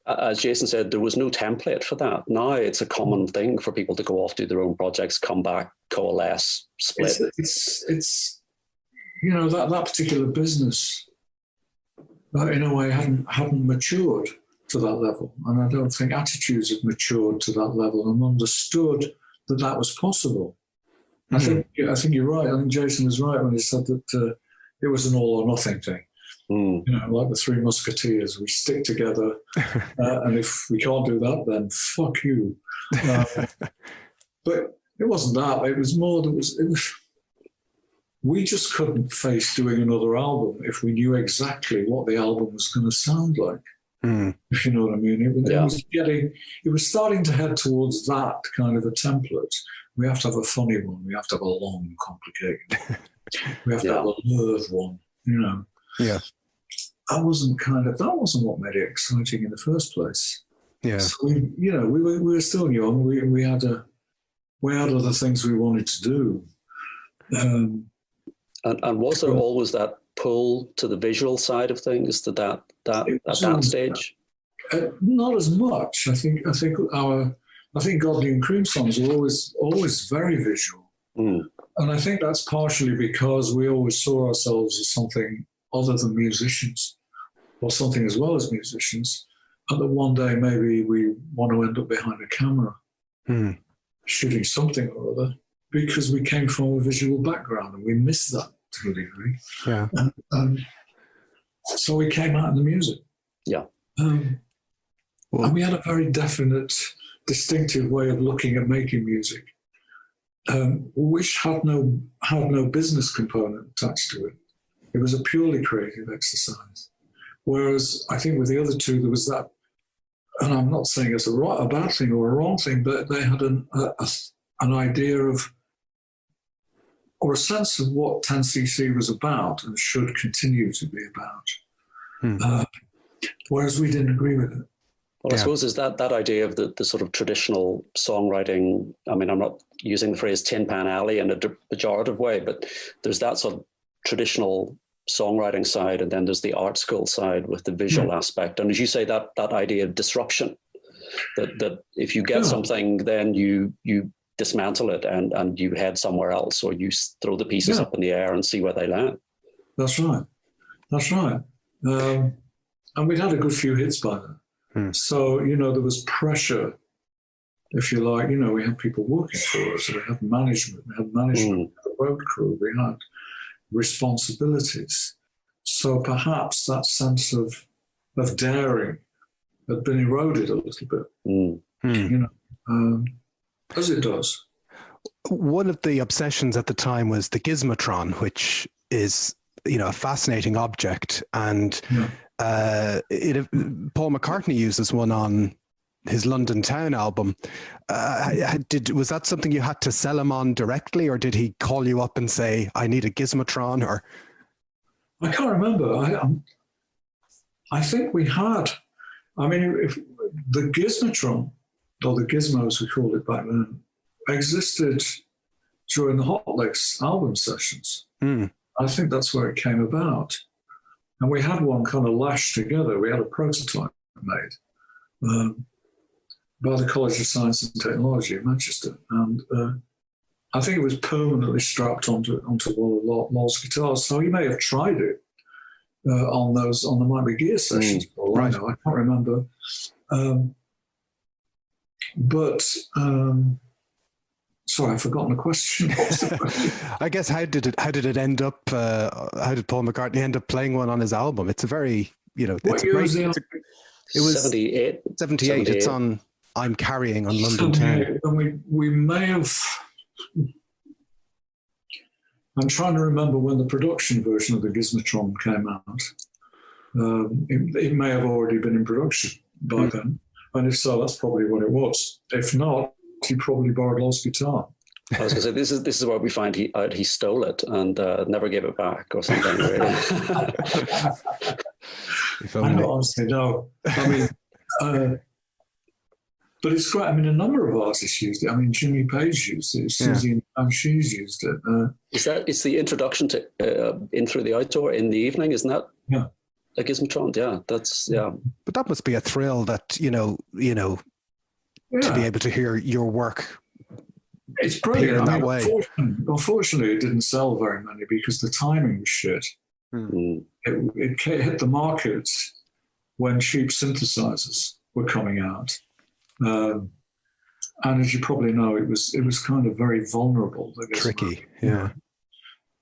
as Jason said, there was no template for that. Now it's a common thing for people to go off, do their own projects, come back, coalesce, split. It's that particular business, in a way, hadn't matured to that level, and I don't think attitudes have matured to that level and understood that was possible. I think you're right. I think Jason was right when he said that it was an all or nothing thing. Like the Three Musketeers, we stick together, and if we can't do that, then fuck you. But it wasn't that. It was more. We just couldn't face doing another album if we knew exactly what the album was going to sound like. If you know what I mean. It was starting to head towards that kind of a template. We have to have a funny one. We have to have a long, complicated. We have to have a nerve one. Yeah. That wasn't what made it exciting in the first place. Yeah. So we were still young. We had a we had other things we wanted to do. And was there always that pull to the visual side of things at that stage? Not as much. I think Godley and Creme songs are always very visual, and I think that's partially because we always saw ourselves as something other than musicians, or something as well as musicians, and that one day maybe we want to end up behind a camera, shooting something or other, because we came from a visual background and we missed that to a degree. Yeah. And so we came out in the music. Yeah. And we had a very definite, distinctive way of looking at making music, which had no business component attached to it. It was a purely creative exercise. Whereas I think with the other two, there was that, and I'm not saying it's a bad thing or a wrong thing, but they had an idea of, or a sense of what 10cc was about and should continue to be about. Whereas we didn't agree with it. Well, I suppose is that idea of the sort of traditional songwriting. I mean, I'm not using the phrase Tin Pan Alley in a pejorative way, but there's that sort of traditional songwriting side, and then there's the art school side with the visual aspect. And as you say, that idea of disruption, that if you get something, then you dismantle it and you head somewhere else, or you throw the pieces up in the air and see where they land. That's right. And we'd had a good few hits by then. So, there was pressure, if you like. We had people working for us. We had management. We had the road crew. We had responsibilities. So perhaps that sense of daring had been eroded a little bit, as it does. One of the obsessions at the time was the gizmotron, which is, a fascinating object. And Paul McCartney uses one on his London Town album. Was that something you had to sell him on directly, or did he call you up and say, I need a gizmotron? Or I can't remember. I think we had. I mean, if the gizmotron, or the gizmos we called it back then, existed during the Hot Licks album sessions. I think that's where it came about. And we had one kind of lashed together. We had a prototype made by the College of Science and Technology in Manchester. And I think it was permanently strapped onto one of Lol's guitars. So he may have tried it on the Might Be Gear sessions. I know, I can't remember. Sorry, I've forgotten the question. I guess how did it end up? How did Paul McCartney end up playing one on his album? It's a very, What year was it? It was 78. 78. It's on I'm Carrying on London Town. And we may have. I'm trying to remember when the production version of the Gizmotron came out. It may have already been in production by then. And if so, that's probably what it was. If not, he probably borrowed Lol's guitar. I was going to say, this is where we find he stole it and never gave it back or something. Really. I don't honestly know. I mean, but it's great. I mean, a number of artists used it. I mean, Jimmy Page used it. Susie and she's used it. It's the introduction to In Through the Outdoor in the Evening, isn't that? Yeah. A Gizmotron, yeah. But that must be a thrill that, to be able to hear your work. It's brilliant. In that way. Unfortunately, it didn't sell very many because the timing was shit. It hit the market when cheap synthesizers were coming out. And as you probably know, it was kind of very vulnerable. Tricky, yeah.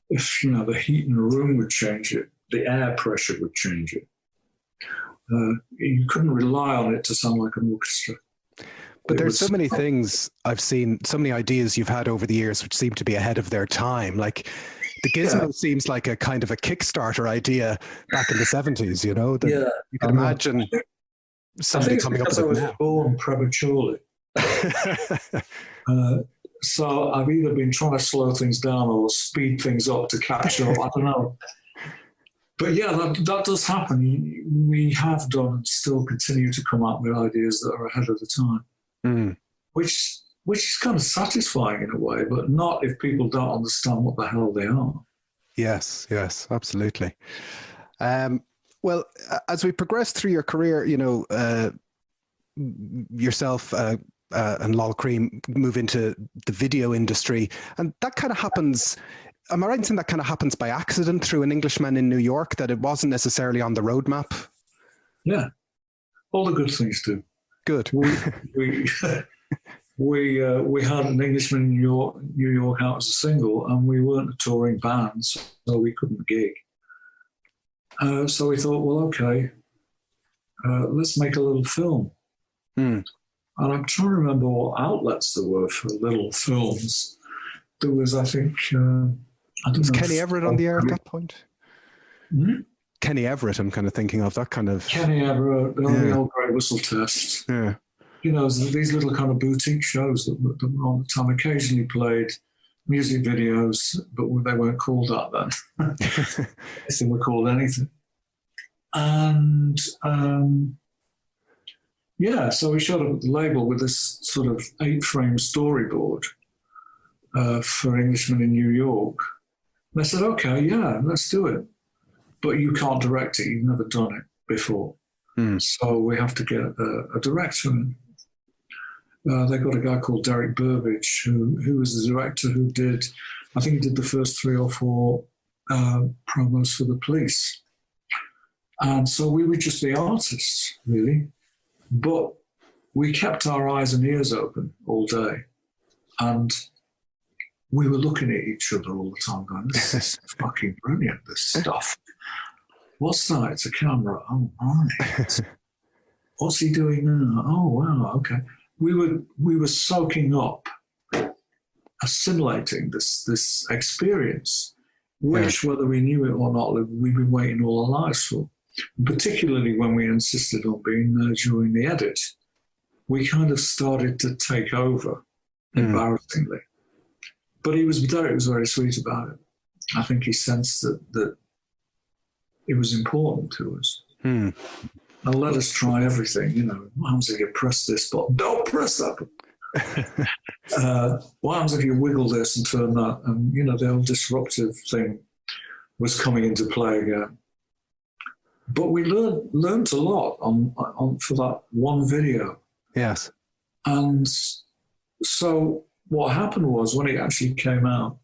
If, the heat in the room would change it, the air pressure would change it. You couldn't rely on it to sound like an orchestra. But there's so many things I've seen, so many ideas you've had over the years which seem to be ahead of their time. Like the Gizmo seems like a kind of a Kickstarter idea back in the 70s, that you can imagine somebody coming up with it now. I was born prematurely. So I've either been trying to slow things down or speed things up to catch up. I don't know. But yeah, that does happen. We have done and still continue to come up with ideas that are ahead of the time, which which is kind of satisfying in a way, but not if people don't understand what the hell they are. Yes, absolutely. Well, as we progress through your career, yourself and Lol Creme move into the video industry, and that kind of happens. Am I right in saying that kind of happens by accident through An Englishman in New York, that it wasn't necessarily on the roadmap? Yeah, all the good things do. Good. We had An Englishman in New York out as a single, and we weren't a touring band, so we couldn't gig. So we thought, well, okay, let's make a little film. And I'm trying to remember what outlets there were for little films. There was, I think, was Kenny Everett on the air at that point? Kenny Everett, I'm kind of thinking of that kind of... Kenny Everett, the old Grey Whistle Test. Yeah. These little kind of boutique shows that were on the time occasionally played music videos, but they weren't called that then. They were called anything. And so we showed up at the label with this sort of 8-frame storyboard for Englishman in New York. And I said, okay, yeah, let's do it. But you can't direct it. You've never done it before. So we have to get a director in. They got a guy called Derek Burbidge, who was the director who did, I think he did the first 3 or 4 promos for the Police. And so we were just the artists, really. But we kept our eyes and ears open all day. And we were looking at each other all the time going, this is fucking brilliant, this stuff. What's that? It's a camera. Oh, right. What's he doing now? Oh, wow, okay. We were soaking up, assimilating this experience, which, whether we knew it or not, we've been waiting all our lives for. Particularly when we insisted on being there during the edit, we kind of started to take over, embarrassingly. But Derek was very sweet about it. I think he sensed that it was important to us. And let us try everything, What happens if you press this button? Don't press that button. What happens if you wiggle this and turn that? And, the old disruptive thing was coming into play again. But we learned a lot on for that one video. Yes. And so what happened was, when it actually came out,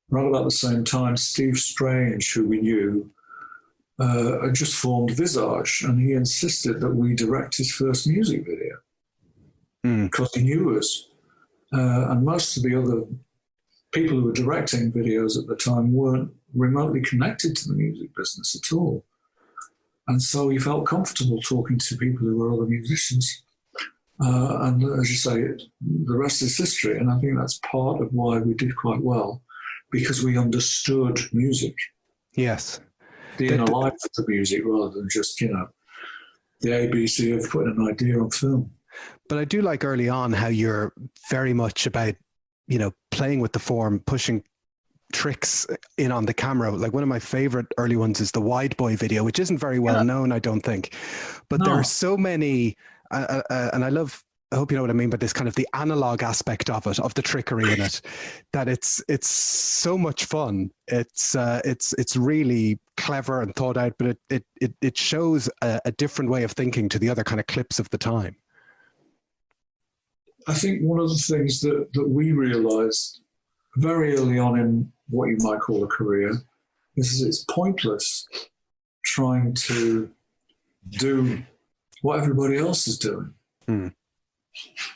right about the same time, Steve Strange, who we knew, had just formed Visage, and he insisted that we direct his first music video because he knew us. And most of the other people who were directing videos at the time weren't remotely connected to the music business at all. And so he felt comfortable talking to people who were other musicians. And as you say, the rest is history. And I think that's part of why we did quite well, because we understood music. Yes. The inner life of the music, rather than just, the ABC of putting an idea on film. But I do like early on how you're very much about, playing with the form, pushing tricks in on the camera. Like, one of my favorite early ones is the Wide Boy video, which isn't very well known, I don't think. But there are so many, and I hope you know what I mean by this, kind of the analog aspect of it, of the trickery in it, that it's so much fun. It's really clever and thought out, but it shows a different way of thinking to the other kind of clips of the time. I think one of the things that we realised very early on in what you might call a career is it's pointless trying to do what everybody else is doing.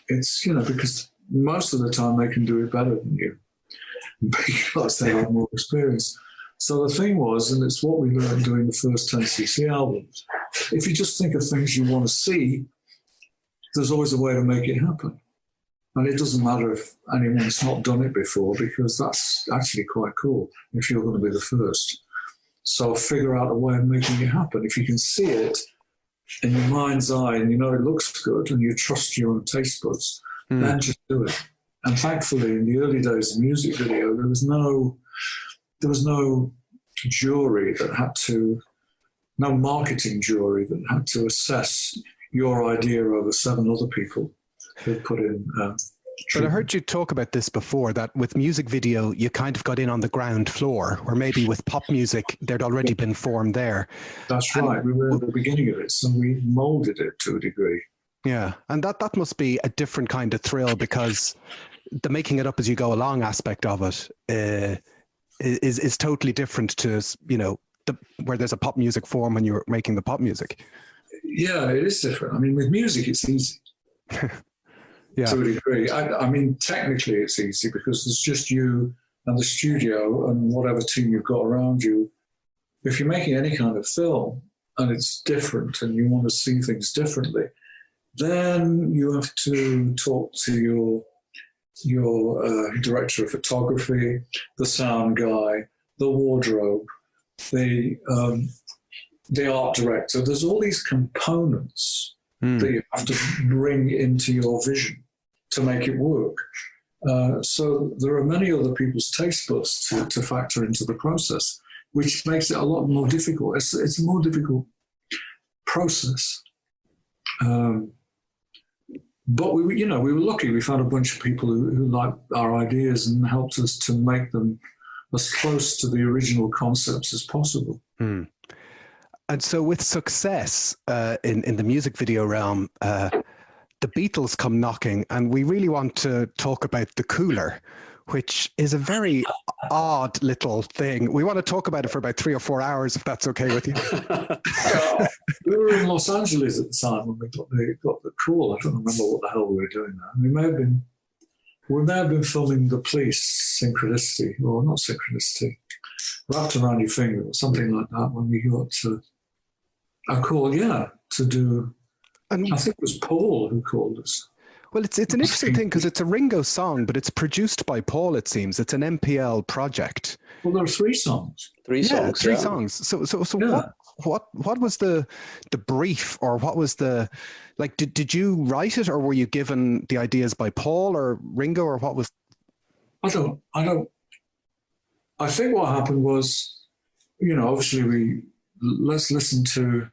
It's, because most of the time they can do it better than you because they have more experience. So the thing was, and it's what we learned doing the first 10cc albums, if you just think of things you want to see, there's always a way to make it happen. And it doesn't matter if anyone's not done it before, because that's actually quite cool if you're going to be the first. So figure out a way of making it happen. If you can see it in your mind's eye and it looks good and you trust your own taste buds, then just do it. And thankfully, in the early days of music video, there was no jury that had to, no marketing jury that had to assess your idea over 7 other people who put in But I heard you talk about this before, that with music video, you kind of got in on the ground floor, or maybe with pop music, there'd already been formed there. That's right. We were at the beginning of it, so we molded it to a degree. Yeah, and that must be a different kind of thrill, because the making it up as you go along aspect of it is totally different to, you know, where there's a pop music form when you're making the pop music. Yeah, it is different. I mean, with music, it's easy. Yeah. To a degree. I mean, technically it's easy because there's just you and the studio and whatever team you've got around you. If you're making any kind of film and it's different and you want to see things differently, then you have to talk to your director of photography, the sound guy, the wardrobe, the art director. There's all these components that you have to bring into your vision to make it work. So there are many other people's taste buds to factor into the process, which makes it a lot more difficult. It's a more difficult process. But we were lucky. We found a bunch of people who liked our ideas and helped us to make them as close to the original concepts as possible. And so with success in the music video realm, the Beatles come knocking, and we really want to talk about the cooler, which is a very odd little thing. We want to talk about it for about 3 or 4 hours, if that's okay with you. We were in Los Angeles at the time when we got the call. I don't remember what the hell we were doing there. We may have been filming The Police, Synchronicity, or not Synchronicity, Wrapped Around Your Finger, or something like that, when we got a call, to do. And I think it was Paul who called us. Well, it's an interesting thing because it's a Ringo song, but it's produced by Paul, it seems. It's an MPL project. Well, there are 3 songs. Three songs. So what was the brief, or what was the, like, did you write it, or were you given the ideas by Paul or Ringo, or what was? I think what happened was, obviously let's listen to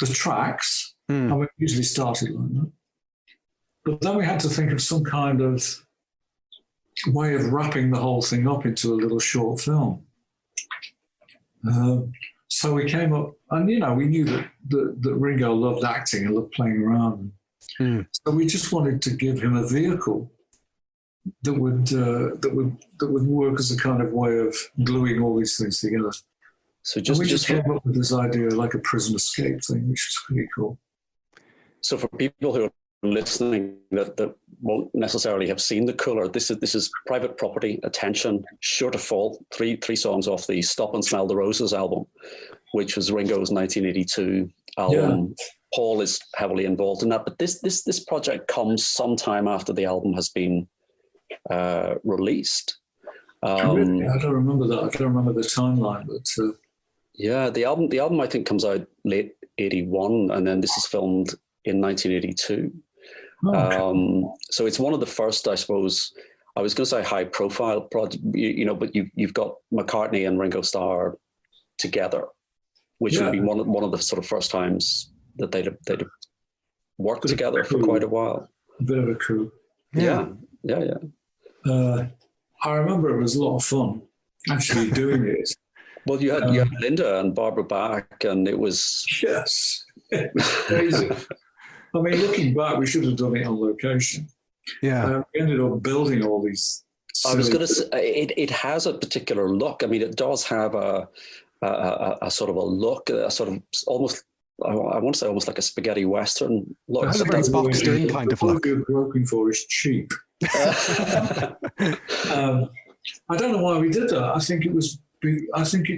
the tracks. And we usually started like that. But then we had to think of some kind of way of wrapping the whole thing up into a little short film. So we came up, and we knew that Ringo loved acting and loved playing around. So we just wanted to give him a vehicle that would work as a kind of way of gluing all these things together. So we just came up with this idea, like a prison escape thing, which was pretty cool. So for people who are listening that won't necessarily have seen the cooler, this is Private Property, Attention, Sure to Fall, three songs off the Stop and Smell the Roses album, which was Ringo's 1982 album. Yeah. Paul is heavily involved in that, but this project comes sometime after the album has been released. Really? I don't remember that. I don't remember the timeline, but yeah, the album I think comes out late 81, and then this is filmed in 1982. Oh, okay. So it's one of the first, I suppose, I was going to say high profile project, but you've got McCartney and Ringo Starr together, which would be one of the sort of first times that they'd have worked together for quite a while. A bit of a coup. Yeah. I remember it was a lot of fun actually doing it. Well, you had Linda and Barbara Bach, and it was... Yes, it was crazy. I mean, looking back, we should have done it on location. Yeah. We ended up building all these... I was going to say, it has a particular look. I mean, it does have a sort of a look, a sort of almost... I want to say almost like a spaghetti western look. That's a very boxed in kind of look. The word you're looking for is cheap. I don't know why we did that. I think it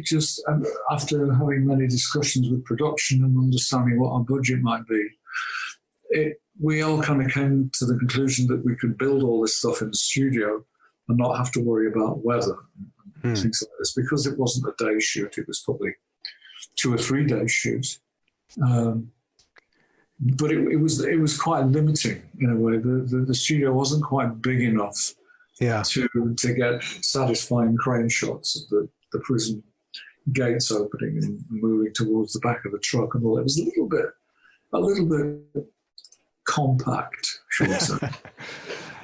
just, after having many discussions with production and understanding what our budget might be, we all kind of came to the conclusion that we could build all this stuff in the studio and not have to worry about weather and things like this, because it wasn't a day shoot. It was probably 2 or 3 day shoot. But it was quite limiting in a way. The studio wasn't quite big enough to get satisfying crane shots of the prison gates opening and moving towards the back of the truck and all. It was a little bit compact, should we say.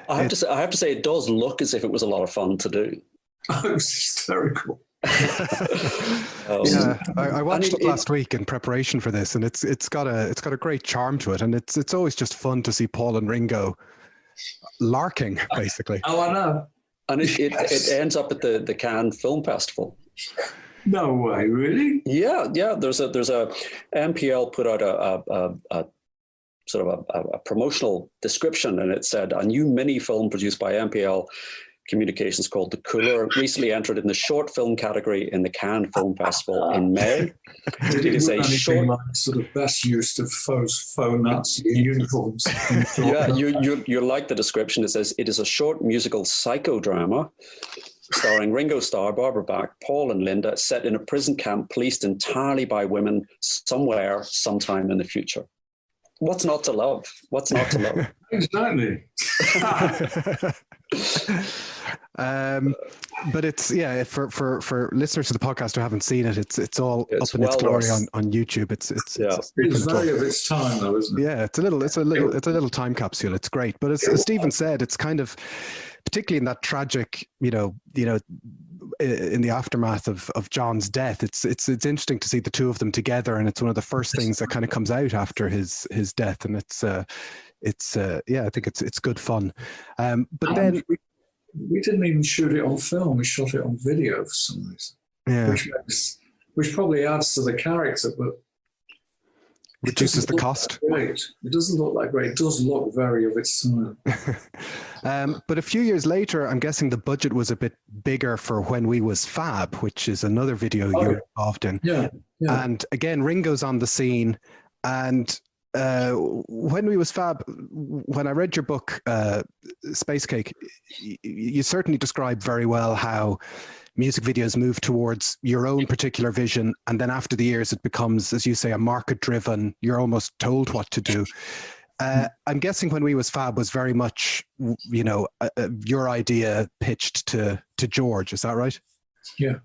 I have to say, it does look as if it was a lot of fun to do. Oh, it was hysterical. Yeah, I watched it last week in preparation for this, and it's got a great charm to it, and it's always just fun to see Paul and Ringo larking, basically. Oh, I know. And it ends up at the Cannes Film Festival. No way, really? Yeah. There's a MPL put out a sort of a promotional description, and it said a new mini film produced by MPL Communications called The Cooler recently entered in the short film category in the Cannes Film Festival in May. Did it is a short, like sort of best use of faux Nazi uniforms? Yeah, you like the description. It says it is a short musical psychodrama starring Ringo Starr, Barbara Bach, Paul and Linda, set in a prison camp policed entirely by women somewhere, sometime in the future. What's not to love? What's not to love? Exactly. But it's for listeners to the podcast who haven't seen it, it's all up in its glory on YouTube. It's very of its time, though, isn't it? Yeah, it's a little time capsule. It's great, but as Stephen said, it's kind of, particularly in that tragic, in the aftermath of John's death, it's interesting to see the two of them together, and it's one of the first things that kind of comes out after his death, and I think it's good fun. But then we didn't even shoot it on film; we shot it on video for some reason. Yeah, which probably adds to the character, but reduces the cost. Great. It doesn't look that great. It does look very of its time. But a few years later, I'm guessing the budget was a bit bigger for When We Was Fab, which is another video you're involved in. Yeah. And again, Ringo's on the scene. And When We Was Fab, when I read your book, Space Cake, you certainly describe very well how music videos move towards your own particular vision, and then after the years it becomes, as you say, a market driven, you're almost told what to do. I'm guessing When We Was Fab was very much your idea pitched to George, is that right? Yeah.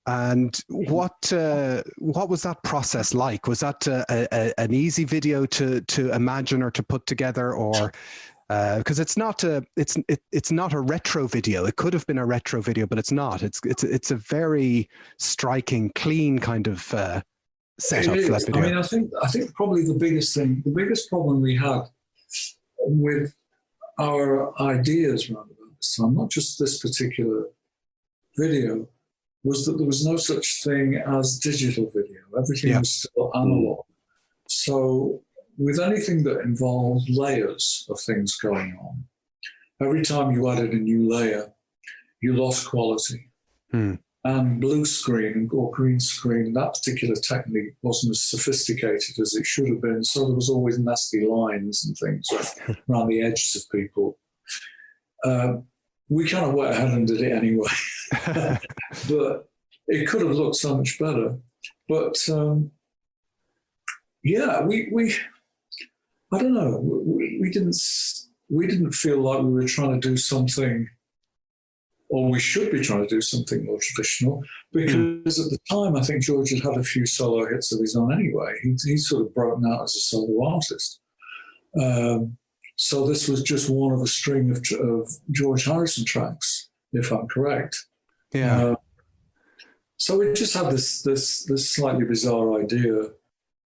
And what was that process like? Was that an easy video to imagine or to put together, or because it's not a retro video? It could have been a retro video, but it's not. It's a very striking, clean kind of setup for that video. I mean, I think probably the biggest problem we had with our ideas around about this time, not just this particular video, was that there was no such thing as digital video. Everything was still analog. So with anything that involved layers of things going on, every time you added a new layer, you lost quality. And blue screen or green screen, that particular technique wasn't as sophisticated as it should have been. So there was always nasty lines and things around the edges of people. We kind of went ahead and did it anyway. But it could have looked so much better. But we I don't know. We didn't feel like we were trying to do something, or we should be trying to do something more traditional, because at the time I think George had a few solo hits of his own anyway. He sort of broken out as a solo artist. So this was just one of a string of George Harrison tracks, if I'm correct. Yeah. So we just had this slightly bizarre idea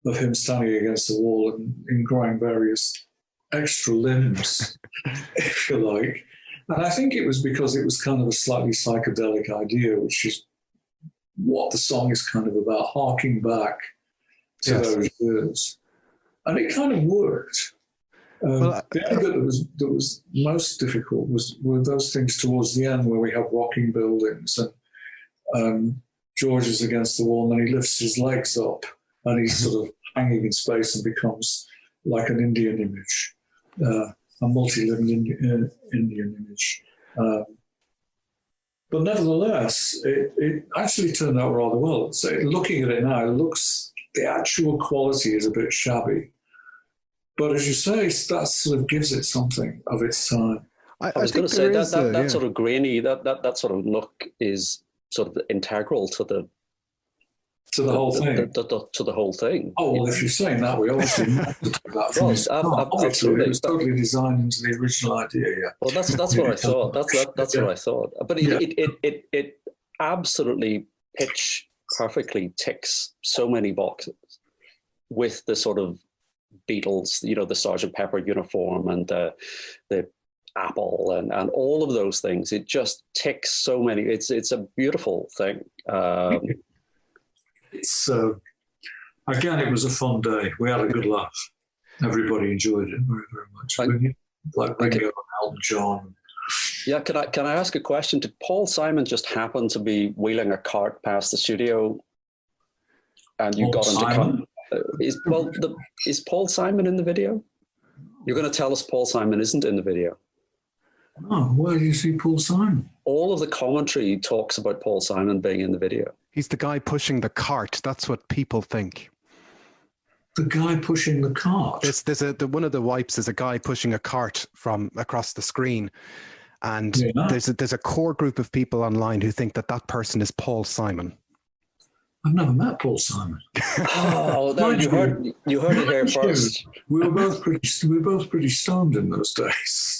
of him standing against the wall and growing various extra limbs, if you like. And I think it was because it was kind of a slightly psychedelic idea, which is what the song is kind of about, harking back to those years. And it kind of worked. The bit that was most difficult were those things towards the end where we have rocking buildings and George is against the wall and then he lifts his legs up and he's sort of hanging in space and becomes like an Indian image, a multi-limbed Indian image. But nevertheless, it actually turned out rather well. So looking at it now, the actual quality is a bit shabby. But as you say, that sort of gives it something of its time. I was going to say that sort of grainy, that sort of look is sort of integral to To the whole thing. To the whole thing. Oh, well, if you're saying that, we obviously that from his start. Absolutely. It was totally designed into the original idea, yeah. Well, that's what I thought. That's what I thought. But it absolutely pitch perfectly ticks so many boxes with the sort of Beatles, the Sgt. Pepper uniform and the apple and all of those things. It just ticks so many. It's a beautiful thing. It's again, it was a fun day. We had a good laugh. Everybody enjoyed it very, very much. Like Ringo and Elton John. Yeah, can I ask a question? Did Paul Simon just happen to be wheeling a cart past the studio, and you got into? Is Paul Simon in the video? You're going to tell us Paul Simon isn't in the video? Oh, where do you see Paul Simon? All of the commentary talks about Paul Simon being in the video. He's the guy pushing the cart. That's what people think. The guy pushing the cart? One of the wipes is a guy pushing a cart from across the screen. And there's a core group of people online who think that person is Paul Simon. I've never met Paul Simon. Oh, no, you heard it here first. We were both pretty stoned in those days,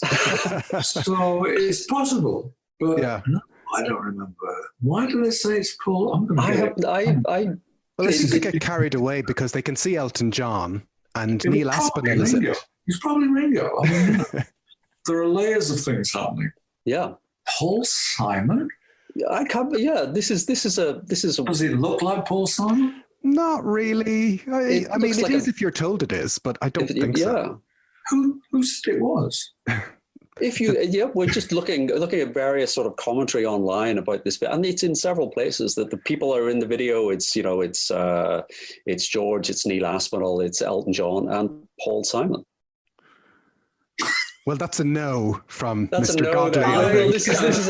so it's possible. But no, I don't remember. Why do they say it's Paul? I'm going to Well, they get carried away because they can see Elton John and Neil Aspinall is in it. He's probably Ringo. I mean, there are layers of things happening. Yeah, Paul Simon. I can't. Yeah, this is a. Does it look like Paul Simon? Not really. I mean, it is if you're told it is, but I don't think so. Who said it was? We're just looking at various sort of commentary online about this, and it's in several places that the people are in the video. It's George, it's Neil Aspinall, it's Elton John, and Paul Simon. Well, that's a no from Mr. Godley. This is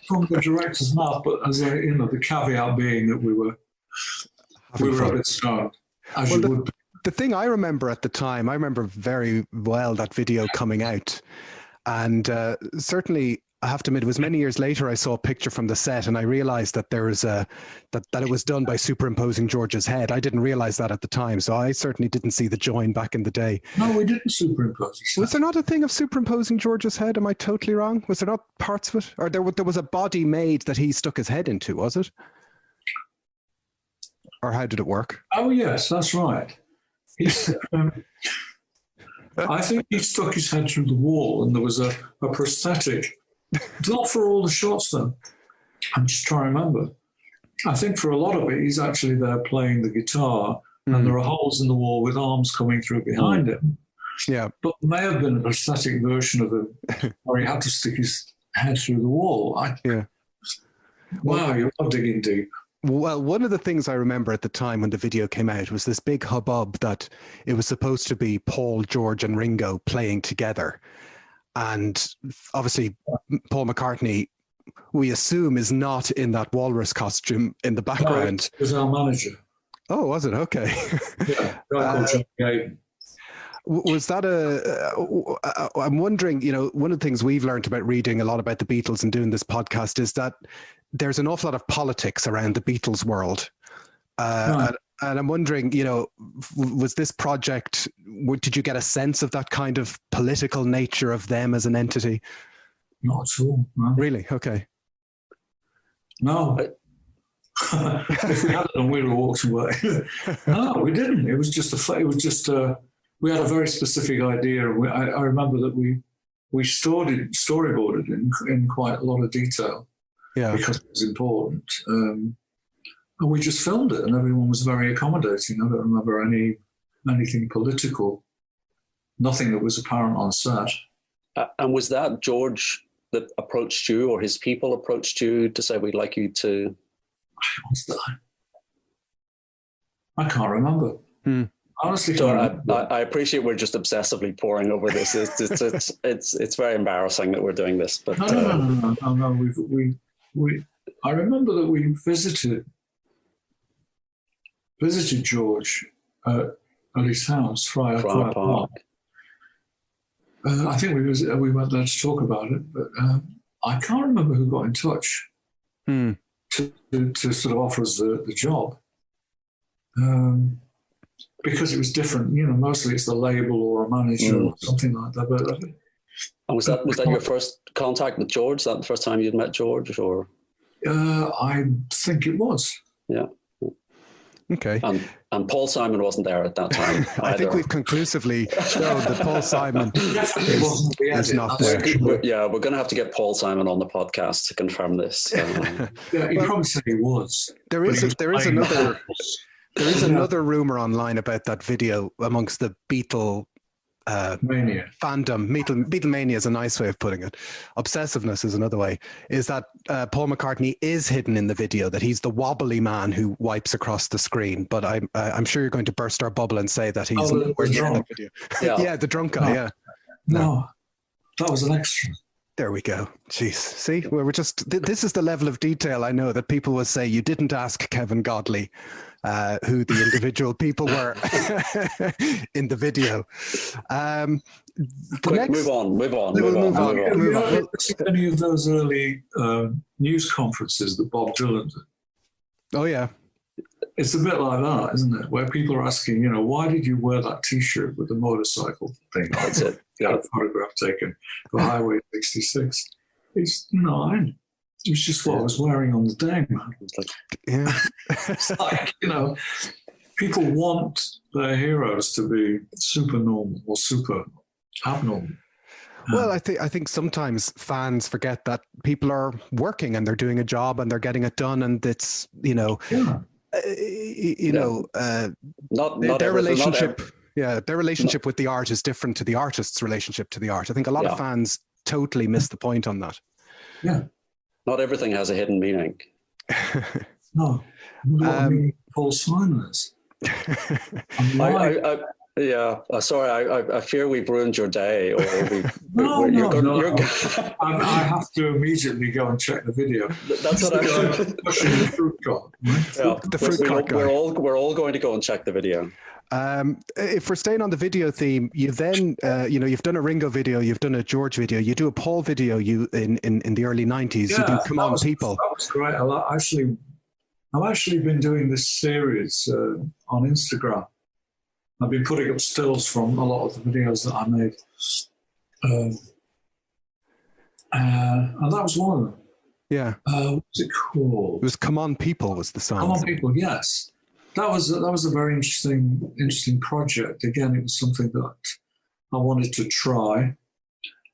from the director's mouth, but as the caveat being that we were a bit stoned, as you would be. The thing I remember at the time, I remember very well that video coming out, and certainly I have to admit, it was many years later I saw a picture from the set, and I realized that there was that it was done by superimposing George's head. I didn't realize that at the time, so I certainly didn't see the join back in the day. No, we didn't superimpose his head. Was there not a thing of superimposing George's head? Am I totally wrong? Was there not parts of it, or there was a body made that he stuck his head into? Was it, or how did it work? Oh yes, that's right. I think he stuck his head through the wall, and there was a prosthetic. Not for all the shots, though. I'm just trying to remember. I think for a lot of it, he's actually there playing the guitar, and there are holes in the wall with arms coming through behind him. Yeah. But there may have been a prosthetic version of him where he had to stick his head through the wall. Wow, you're digging deep. Well, one of the things I remember at the time when the video came out was this big hubbub that it was supposed to be Paul, George, and Ringo playing together. And obviously, Paul McCartney, we assume, is not in that walrus costume in the background. No, it was our manager. Oh, was it? Okay. Yeah, John Gayton. Was that I'm wondering, one of the things we've learned about reading a lot about the Beatles and doing this podcast is that there's an awful lot of politics around the Beatles world. And I'm wondering, was this project, did you get a sense of that kind of political nature of them as an entity? Not at all. No. Really? Okay. No. If we hadn't, we would have walked away. No, we didn't. It was just we had a very specific idea. I remember that we storyboarded in quite a lot of detail. Yeah. Because it was important. And we just filmed it, and everyone was very accommodating. I don't remember anything political, nothing that was apparent on set. And was that George that approached you, or his people approached you to say, we'd like you to? What's that? I can't remember. Honestly, so I appreciate we're just obsessively poring over this. It's very embarrassing that we're doing this. But no. I remember that we visited George at his house, Friar Park. I think we went there to talk about it, but I can't remember who got in touch to sort of offer us the job. because it was different. Mostly it's the label or a manager or something like that. But and was that your first contact with George? Is that the first time you'd met George, or? I think it was. Yeah. Okay. And Paul Simon wasn't there at that time. I think we've conclusively shown that Paul Simon is not there. We're going to have to get Paul Simon on the podcast to confirm this. Yeah, he probably said he was. There is another rumor online about that video amongst the Beatle Mania fandom. Beatlemania is a nice way of putting it. Obsessiveness is another way. Is that Paul McCartney is hidden in the video, that he's the wobbly man who wipes across the screen. But I'm sure you're going to burst our bubble and say that he's nowhere near that video. Yeah, the drunk guy. Yeah. No, that was an extra. There we go. Jeez. See, we're just, this is the level of detail I know that people will say you didn't ask Kevin Godley who the individual people were in the video. Quick, move on. Move on. Any of those early news conferences that Bob Dylan did? Oh, yeah. It's a bit like that, isn't it? Where people are asking, why did you wear that T-shirt with the motorcycle thing? That's it. Yeah, a photograph taken for Highway 66. It's, it's just what I was wearing on the day, man. Yeah. It's like, people want their heroes to be super normal or super abnormal. Well, I think sometimes fans forget that people are working and they're doing a job and they're getting it done, and it's their relationship. Their relationship with the art is different to the artist's relationship to the art. I think a lot of fans totally miss the point on that. Yeah. Not everything has a hidden meaning. No. Paul Simon is. Sorry, I fear we've ruined your day. Or No. I have to immediately go and check the video. That's what I'm pushing the fruit cart. Yeah, the fruit cart guy. We're all going to go and check the video. If we're staying on the video theme, you then, you've done a Ringo video, you've done a George video, you do a Paul video. You in the early 90s, you do Come On People. That was great. I've actually been doing this series on Instagram. I've been putting up stills from a lot of the videos that I made, and that was one of them. Yeah. What's it called? It was Come On People was the song. Come On People, yes. That was a very interesting project. Again, it was something that I wanted to try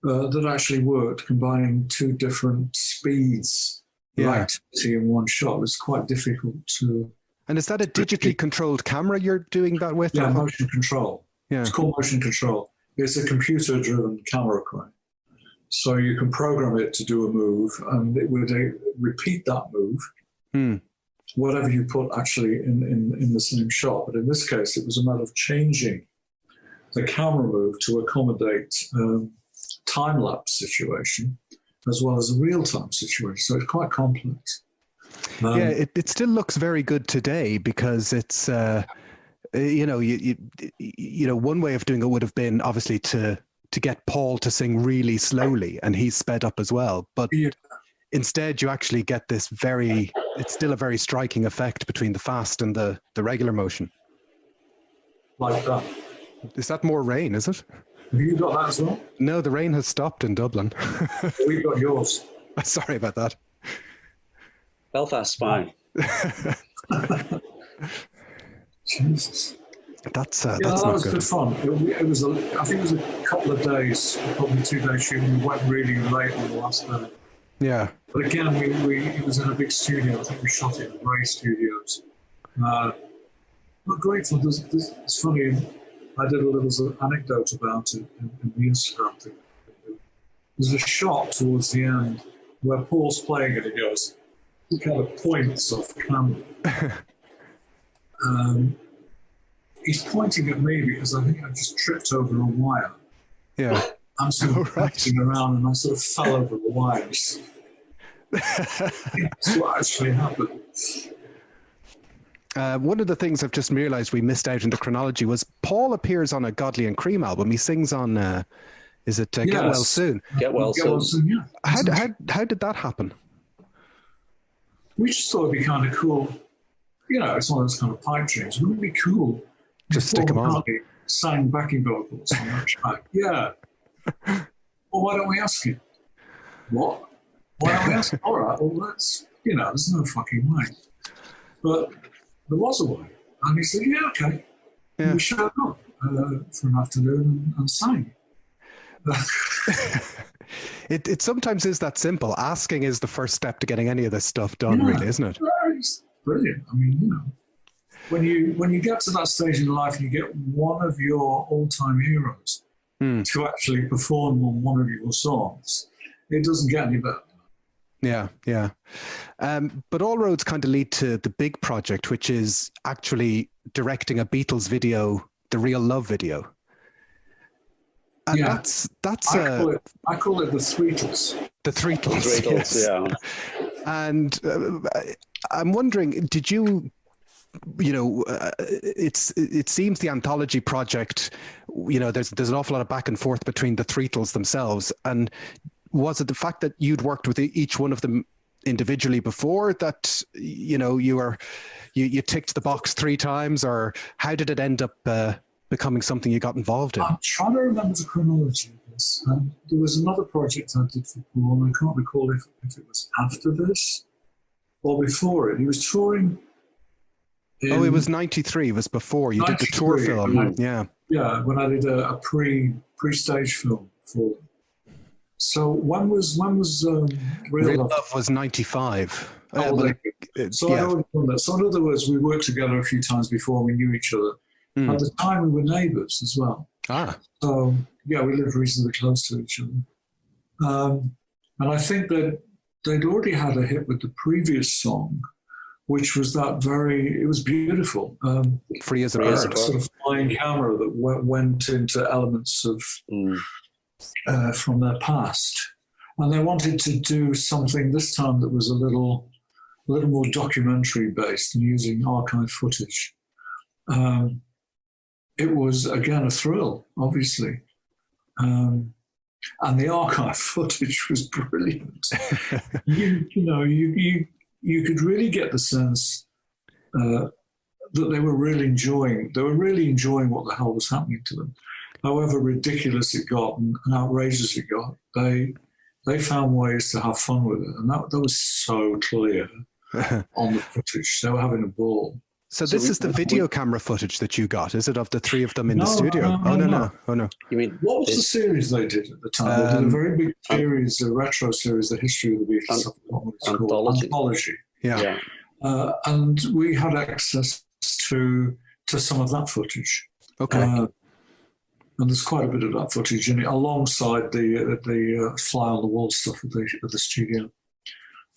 that actually worked, combining two different speeds of activity in one shot. It was quite difficult to. And is that a digitally controlled camera you're doing that with? Yeah, motion control. Yeah. It's called motion control. It's a computer-driven camera crane. So you can program it to do a move, and it would repeat that move. Whatever you put actually in the same shot. But in this case, it was a matter of changing the camera move to accommodate time-lapse situation as well as a real-time situation. So it's quite complex. It still looks very good today because it's, one way of doing it would have been obviously to get Paul to sing really slowly, and he's sped up as well. But instead, you actually get this it's still a very striking effect between the fast and the regular motion. Like that. Is that more rain, is it? Have you got that as well? No, the rain has stopped in Dublin. We've got yours. Sorry about that. Belfast's fine. Jesus. That's that not was good fun. It was I think it was a couple of days, probably 2 days shooting. We went really late on the last day. Yeah. But again, it was in a big studio. I think we shot it in Ray Studios. But grateful. It's funny. I did a little anecdote about it in the Instagram thing. There's a shot towards the end where Paul's playing and he goes, he kind of points off camera. He's pointing at me because I think I just tripped over a wire. Yeah. I'm sort of bouncing around and I sort of fell over the wires. That's what actually happened. One of the things I've just realised we missed out in the chronology was Paul appears on a Godley and Creme album. He sings on, is it Get Well Soon? Get Well Soon, yeah. How did that happen? We just thought it'd be kind of cool it's one of those kind of pipe dreams. Wouldn't it be cool? Just stick them on. Sang backing vocals on that track. Yeah. Well, why don't we ask him? What? Why don't we ask him? All right, well, that's, there's no fucking way. But there was a way. And he said, yeah, okay. Yeah. And we showed up for an afternoon and sang. It sometimes is that simple. Asking is the first step to getting any of this stuff done, really, isn't it? It's brilliant. I mean, when you get to that stage in life and you get one of your all-time heroes to actually perform on one of your songs, it doesn't get any better. Yeah. But all roads kind of lead to the big project, which is actually directing a Beatles video, the Real Love video. And that's I call it the Threetles. The Threetles, yes. Yeah. And I'm wondering, did you, it seems the anthology project, there's an awful lot of back and forth between the Threetles themselves. And was it the fact that you'd worked with each one of them individually before that, you ticked the box 3 times, or how did it end up becoming something you got involved in? I'm trying to remember the chronology of this. There was another project I did for Paul, and I can't recall if it was after this or before it. He was touring. It was 93. It was before. You did the tour film. Yeah, when I did a pre-stage film for them. So when was Real Love was 95. So I'd already done that. So in other words, we worked together a few times before we knew each other. At the time, we were neighbours as well. So, we lived reasonably close to each other. And I think that they'd already had a hit with the previous song, which was it was beautiful. Free as a Bird. Sort of flying camera that went into elements of from their past. And they wanted to do something this time that was a little more documentary based and using archive footage. It was, again, a thrill, obviously. And the archive footage was brilliant. You could really get the sense that they were really enjoying what the hell was happening to them. However ridiculous it got and outrageous it got, they found ways to have fun with it. And that was so clear on the footage. They were having a ball. So this is the video camera footage that you got, is it, of the 3 of them in the studio? No. Oh, no. You mean, what was the series they did at the time? They did a very big series, a retro series, The History of the Beatles. Anthology. Yeah. And we had access to some of that footage. Okay. And there's quite a bit of that footage in it, alongside the fly on the wall stuff of the studio.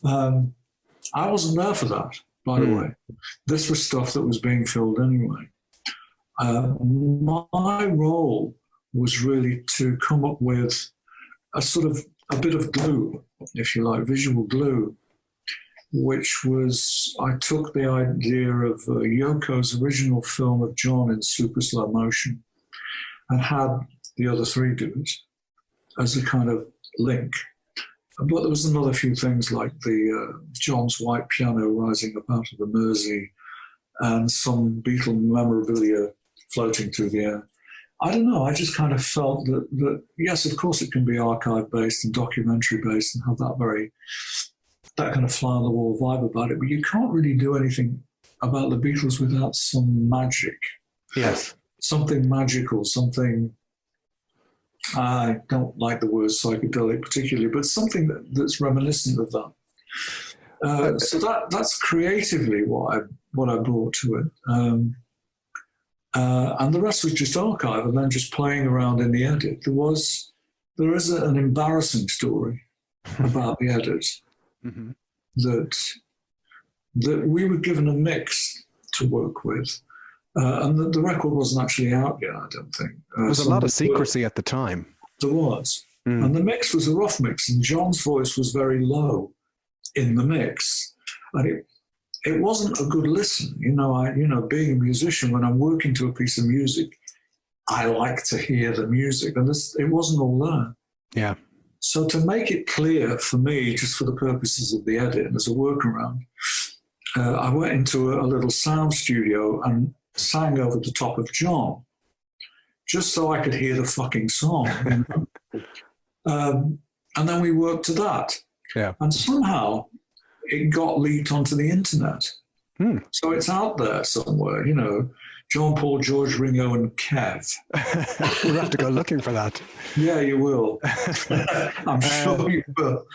I wasn't there for that, by the way. This was stuff that was being filled anyway. My role was really to come up with a bit of glue, if you like, visual glue, which was, I took the idea of Yoko's original film of John in super slow motion and had the other 3 do it as a kind of link. But there was another few things like the John's white piano rising up out of the Mersey and some Beatle memorabilia floating through the air. I don't know, I just kind of felt that yes, of course it can be archive-based and documentary-based and have that kind of fly-on-the-wall vibe about it, but you can't really do anything about the Beatles without some magic. Yes. Something magical, something... I don't like the word psychedelic particularly, but something that's reminiscent of that. So that's creatively what I brought to it. And the rest was just archive and then just playing around in the edit. There is an embarrassing story about the edit that we were given a mix to work with. And the record wasn't actually out yet, I don't think. There was a lot of secrecy at the time. There was. And the mix was a rough mix, and John's voice was very low in the mix. And it wasn't a good listen. Being a musician, when I'm working to a piece of music, I like to hear the music, and it wasn't all there. Yeah. So to make it clear for me, just for the purposes of the edit and as a workaround, I went into a little sound studio and sang over the top of John, just so I could hear the fucking song. You know? And then we worked to that. Yeah. And somehow it got leaked onto the internet. So it's out there somewhere, you know, John, Paul, George, Ringo, and Kev. We'll have to go looking for that. Yeah, you will. I'm sure you will.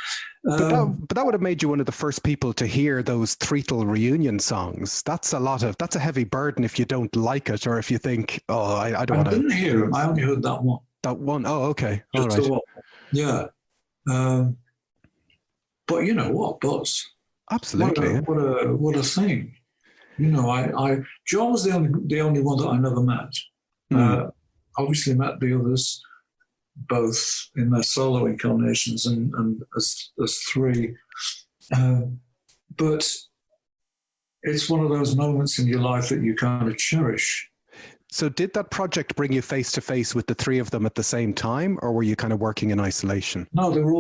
But that would have made you one of the first people to hear those Treacle reunion songs. That's a heavy burden if you don't like it, or if you think, oh, I don't want to. I didn't hear them. I only heard that one. That one? Oh, okay. All right. Yeah. But you know what, Buzz? Absolutely. What a thing. You know, John was the only one that I never met. Obviously met the others, both in their solo incarnations and as three. But it's one of those moments in your life that you kind of cherish. So did that project bring you face to face with the three of them at the same time, or were you kind of working in isolation? No, they were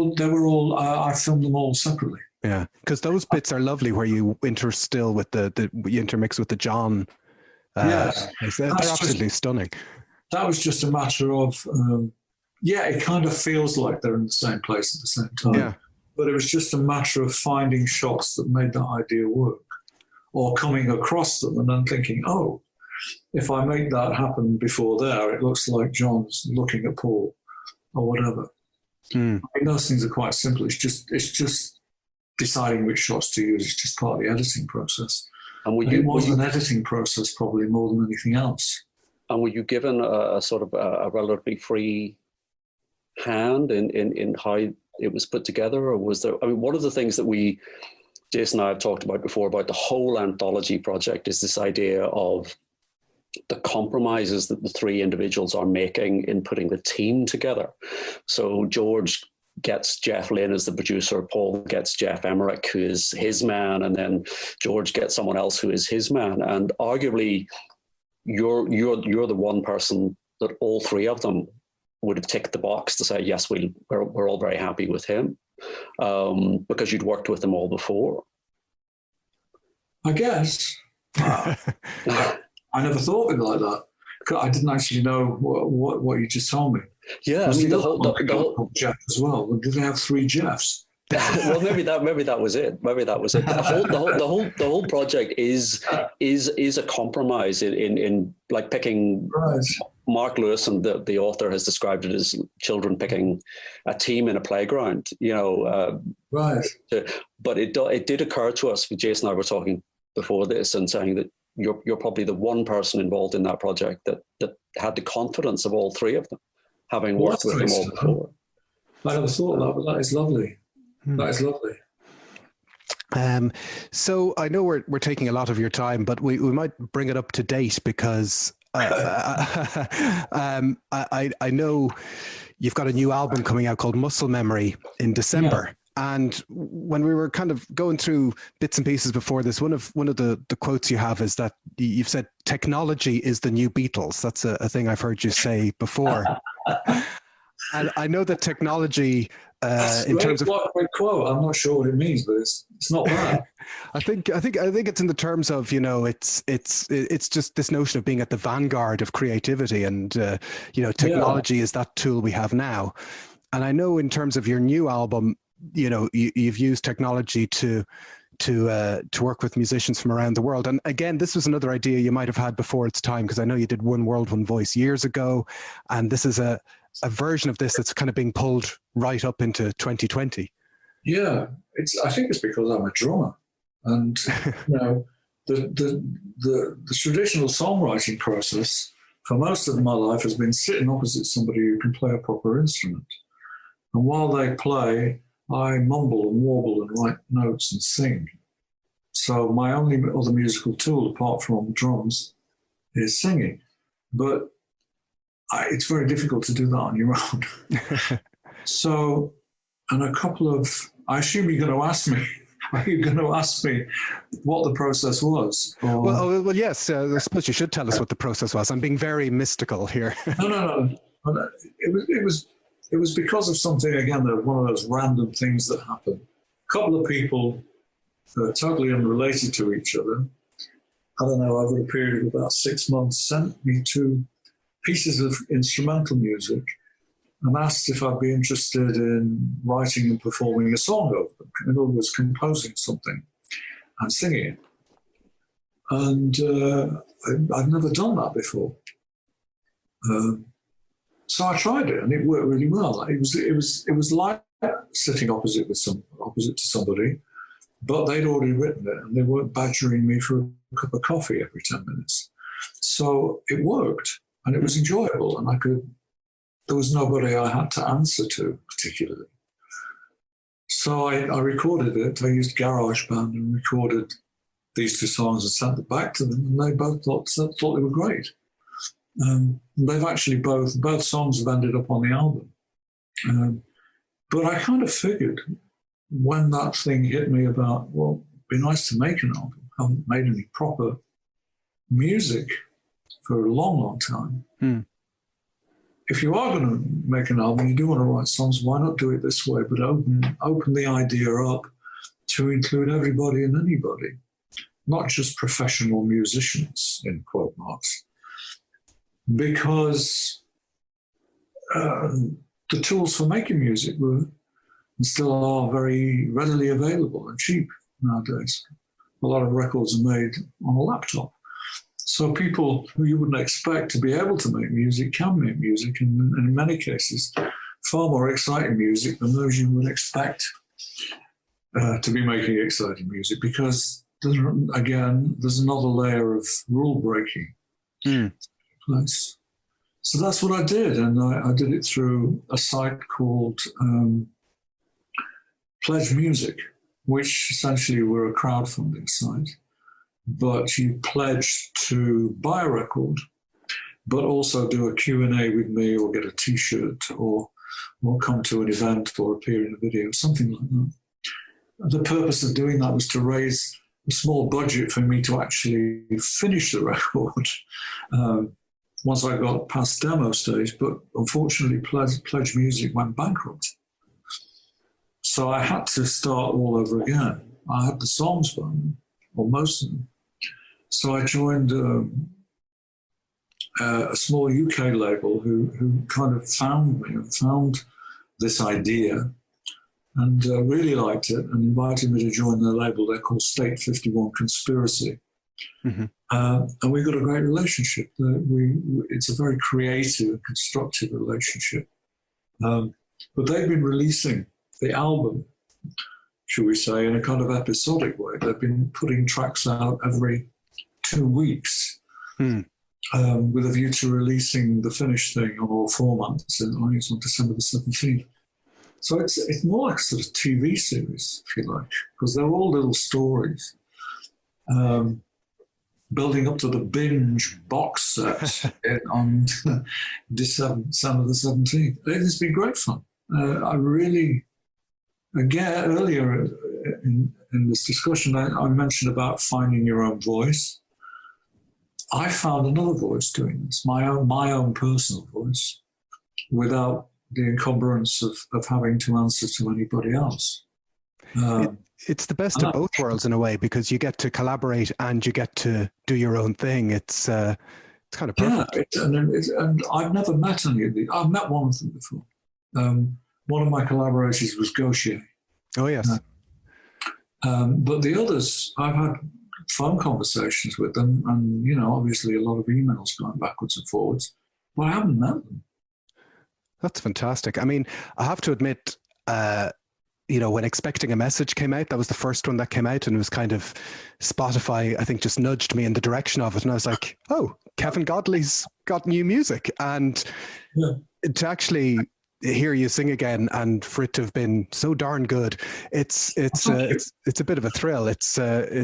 all I filmed them all separately. Yeah, because those bits are lovely where you interstill with you intermix with the John. Yes, they're absolutely stunning. That was just a matter of, it kind of feels like they're in the same place at the same time. Yeah. But it was just a matter of finding shots that made that idea work, or coming across them and then thinking, oh, if I make that happen before there, it looks like John's looking at Paul, or whatever. I mean, those things are quite simple. It's just deciding which shots to use. It's just part of the editing process. And it was an editing process probably more than anything else. And were you given a sort of a relatively free hand in how it was put together, or was there? I mean, one of the things that Jason and I have talked about before about the whole anthology project is this idea of the compromises that the three individuals are making in putting the team together. So George gets Jeff Lynne as the producer, Paul gets Jeff Emmerich, who is his man, and then George gets someone else who is his man. And arguably, you're the one person that all three of them would have ticked the box to say, yes, we're all very happy with him, because you'd worked with them all before. I guess. I never thought of it like that. I didn't actually know what you just told me. Yeah, I mean, the whole Jeff as well. Did they have three Jeffs? Well, maybe that was it. Maybe that was it. The whole project is a compromise in like picking. Right. Mark Lewis, and the author, has described it as children picking a team in a playground. You know, right. But it did occur to us. Jason and I were talking before this and saying that you're probably the one person involved in that project that had the confidence of all three of them, having worked with them all before. I never thought that, but that is lovely. That is lovely. So I know we're taking a lot of your time, but we might bring it up to date because I know you've got a new album coming out called Muscle Memory in December. Yeah. And when we were kind of going through bits and pieces before this, one of the quotes you have is that you've said technology is the new Beatles. That's a thing I've heard you say before. And I know that technology, in terms of a quote, I'm not sure what it means, but it's not bad. I think it's in the terms of, you know, it's just this notion of being at the vanguard of creativity, and you know, technology is that tool we have now. And I know in terms of your new album, you know, you've used technology to work with musicians from around the world. And again, this was another idea you might have had before its time, because I know you did One World, One Voice years ago, and this is a version of this that's kind of being pulled right up into 2020. Yeah, I think it's because I'm a drummer, and you know, the traditional songwriting process for most of my life has been sitting opposite somebody who can play a proper instrument, and while they play, I mumble and warble and write notes and sing. So my only other musical tool, apart from drums, is singing. But it's very difficult to do that on your own. So, and I assume you're going to ask me, are you going to ask me what the process was? Or? Well, yes. I suppose you should tell us what the process was. I'm being very mystical here. No. It was because of something, again, one of those random things that happened. A couple of people totally unrelated to each other, I don't know, over a period of about 6 months, sent me 2 pieces of instrumental music and asked if I'd be interested in writing and performing a song over them. In other words, composing something and singing it. And I'd never done that before. So I tried it, and it worked really well. It was like sitting opposite to somebody, but they'd already written it, and they weren't badgering me for a cup of coffee every 10 minutes. So it worked, and it was enjoyable, and there was nobody I had to answer to particularly. So I recorded it. I used GarageBand and recorded these 2 songs and sent it back to them, and they both thought they were great. They've actually both songs have ended up on the album. But I kind of figured when that thing hit me about, well, it'd be nice to make an album. I haven't made any proper music for a long, long time. If you are going to make an album, you do want to write songs, why not do it this way, but open the idea up to include everybody and anybody, not just professional musicians, in quote marks. Because the tools for making music were and still are very readily available and cheap nowadays. A lot of records are made on a laptop. So people who you wouldn't expect to be able to make music can make music, and in many cases, far more exciting music than those you would expect to be making exciting music, because, again, there's another layer of rule breaking. Place. So that's what I did, and I did it through a site called Pledge Music, which essentially were a crowdfunding site. But you pledge to buy a record, but also do a Q&A with me, or get a T-shirt, or come to an event, or appear in a video, something like that. The purpose of doing that was to raise a small budget for me to actually finish the record once I got past demo stage. But unfortunately, Pledge Music went bankrupt. So I had to start all over again. I had the songs by them, or most of them. So I joined a small UK label who kind of found me and found this idea, and really liked it, and invited me to join their label. They're called State 51 Conspiracy. And we got a great relationship. It's a very creative and constructive relationship. But they've been releasing the album, shall we say, in a kind of episodic way. They've been putting tracks out every 2 weeks with a view to releasing the finished thing on all formats. I think it's on December the 17th. So it's more like a sort of TV series, if you like, because they're all little stories. Building up to the binge box set on December the 17th. It's been great fun. I really, again, earlier in this discussion, I mentioned about finding your own voice. I found another voice doing this, my own personal voice, without the encumbrance of having to answer to anybody else. It's the best of both worlds in a way, because you get to collaborate and you get to do your own thing. It's kind of perfect. Yeah, and I've never met any of these. I've met one of them before. One of my collaborators was Gaucher. Oh, yes. But the others, I've had phone conversations with them, and, obviously a lot of emails going backwards and forwards, but I haven't met them. That's fantastic. I mean, I have to admit, when Expecting a Message came out, that was the first one that came out, and it was kind of Spotify, I think, just nudged me in the direction of it. And I was like, oh, Kevin Godley's got new music. And to actually hear you sing again, and for it to have been so darn good, it's a bit of a thrill. It's I've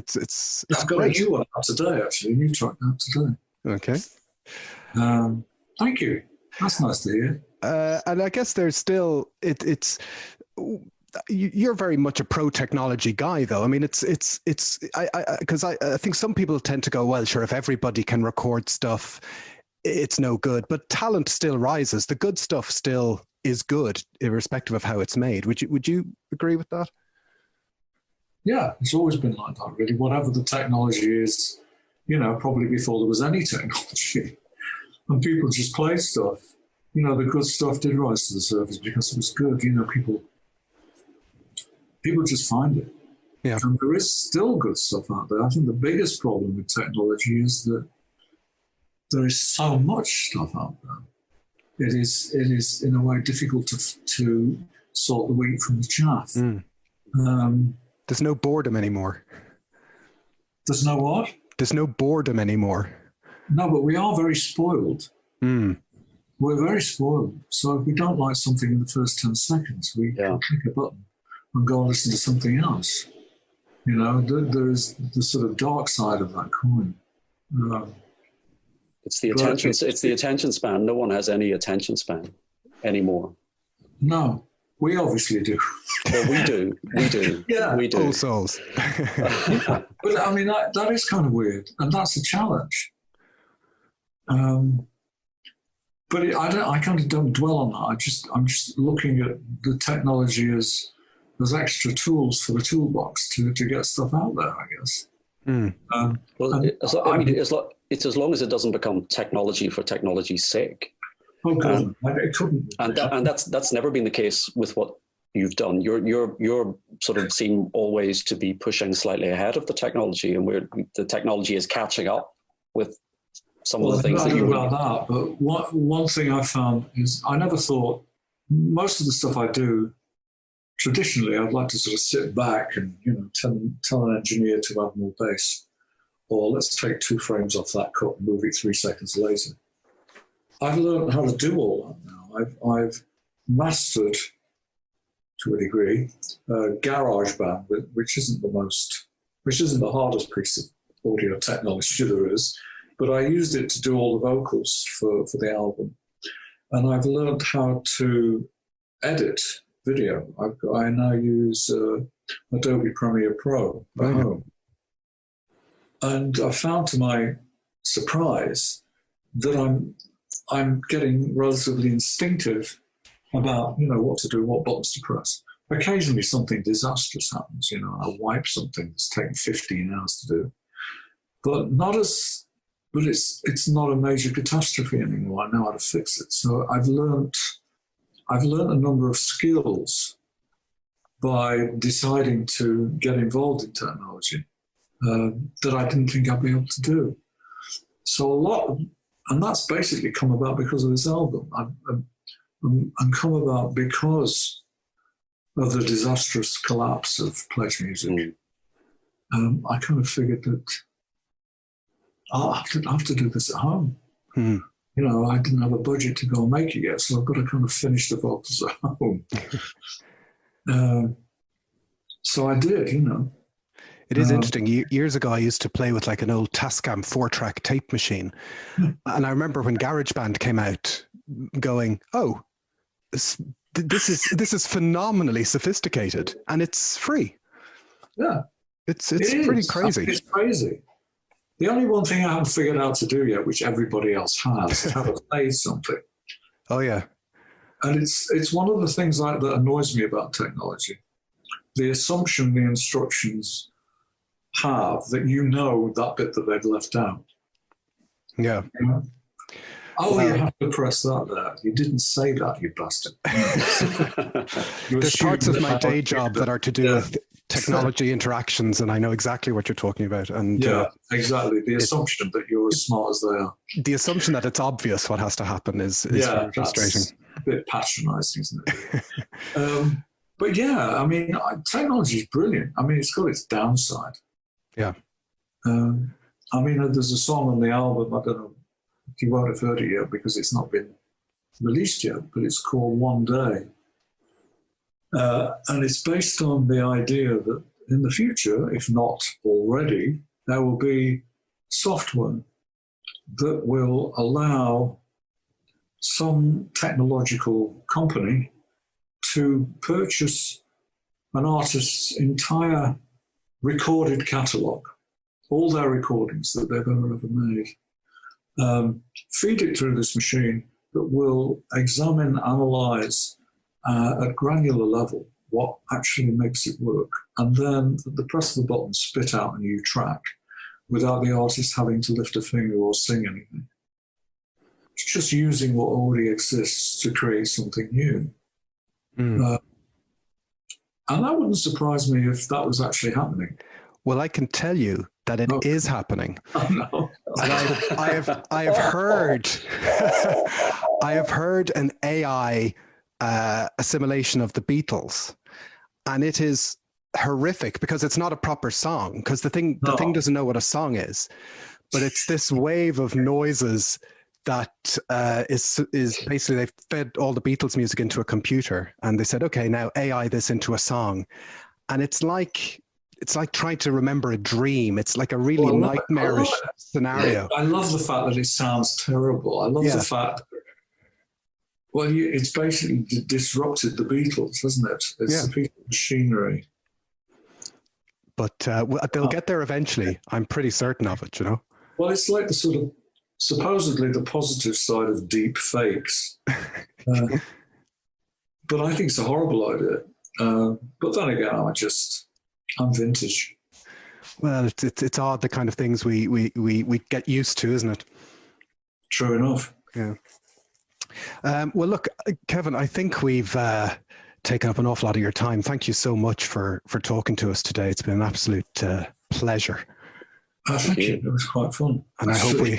got great. a new one out today, actually, a new track out today. Okay. Thank you. That's nice to hear. And I guess there's still, you're very much a pro technology guy, though. I mean, because I think some people tend to go, well, sure, if everybody can record stuff, it's no good. But talent still rises. The good stuff still is good, irrespective of how it's made. Would you agree with that? Yeah, it's always been like that, really. Whatever the technology is, probably before there was any technology. And people just play stuff. The good stuff did rise to the surface because it was good. People just find it. Yeah. And there is still good stuff out there. I think the biggest problem with technology is that there is so much stuff out there. It is in a way difficult to sort the wheat from the chaff. There's no boredom anymore. There's no what? There's no boredom anymore. No, but we are very spoiled. We're very spoiled. So if we don't like something in the first 10 seconds, we can click a button and go and listen to something else. There is the sort of dark side of that coin. It's the attention span. No one has any attention span anymore. No, we obviously do. Well, we do. Yeah, we do. All souls. But I mean, that is kind of weird, and that's a challenge. But I kind of don't dwell on that. I'm just looking at the technology as extra tools for the toolbox to get stuff out there, I guess. It's as long as it doesn't become technology for technology's sake. Oh, God, it couldn't. And that's never been the case with what you've done. You're sort of seem always to be pushing slightly ahead of the technology, and the technology is catching up with some of the things that you about that. But one thing I found is I never thought most of the stuff I do. Traditionally, I'd like to sort of sit back and tell an engineer to add more bass, or let's take 2 frames off that cut and move it 3 seconds later. I've learned how to do all that now. I've mastered, to a degree, GarageBand, which isn't the hardest piece of audio technology there is, but I used it to do all the vocals for the album, and I've learned how to edit video. I now use Adobe Premiere Pro at home. And I found to my surprise that I'm getting relatively instinctive about, what to do, what buttons to press. Occasionally something disastrous happens, I wipe something that's taken 15 hours to do. But it's not a major catastrophe anymore. I know how to fix it. So I've learned a number of skills by deciding to get involved in technology that I didn't think I'd be able to do. So and that's basically come about because of this album. And come about because of the disastrous collapse of Pledge Music. I kind of figured that I'll have to do this at home. I didn't have a budget to go and make it yet, so I've got to kind of finish the vocals at home. So I did, It is interesting. Years ago, I used to play with like an old Tascam 4-track tape machine. And I remember when GarageBand came out going, oh, this is phenomenally sophisticated and it's free. Yeah. It's pretty crazy. It's crazy. The only one thing I haven't figured out to do yet, which everybody else has, is how to play something. Oh, yeah. And it's one of the things that annoys me about technology. The assumption the instructions have that that bit that they've left out. Yeah. Oh, you have to press that there. You didn't say that, you bastard. There's parts of my day job that are to do with technology interactions, and I know exactly what you're talking about. And exactly. The assumption that you're as smart as they are. The assumption that it's obvious what has to happen is very frustrating. A bit patronising, isn't it? But I mean, technology is brilliant. I mean, it's got its downside. Yeah. I mean, there's a song on the album, I don't know, you won't have heard it yet because it's not been released yet, but it's called One Day. And it's based on the idea that in the future, if not already, there will be software that will allow some technological company to purchase an artist's entire recorded catalogue, all their recordings that they've ever made, feed it through this machine that will examine, analyse at granular level what actually makes it work. And then at the press of a button, spit out a new track without the artist having to lift a finger or sing anything. It's just using what already exists to create something new. And that wouldn't surprise me if that was actually happening. Well, I can tell you that it is happening. Oh, no. And I have heard I have heard an AI assimilation of the Beatles, and it is horrific because it's not a proper song, because the thing doesn't know what a song is, but it's this wave of noises that is basically, they've fed all the Beatles music into a computer, and they said, okay, now AI this into a song, and it's like trying to remember a dream. It's like a really nightmarish scenario. I love the fact that it sounds terrible. I love the fact that, it's basically disrupted the Beatles, hasn't it? It's a piece of machinery. But they'll get there eventually. I'm pretty certain of it, you know? Well, it's like the sort of, supposedly the positive side of deep fakes. But I think it's a horrible idea. But then again, I'm vintage. Well, it's odd, the kind of things we get used to, isn't it? True enough. Yeah. Well, look, Kevin, I think we've taken up an awful lot of your time. Thank you so much for talking to us today. It's been an absolute pleasure. Thank you. It was quite fun. And I hope we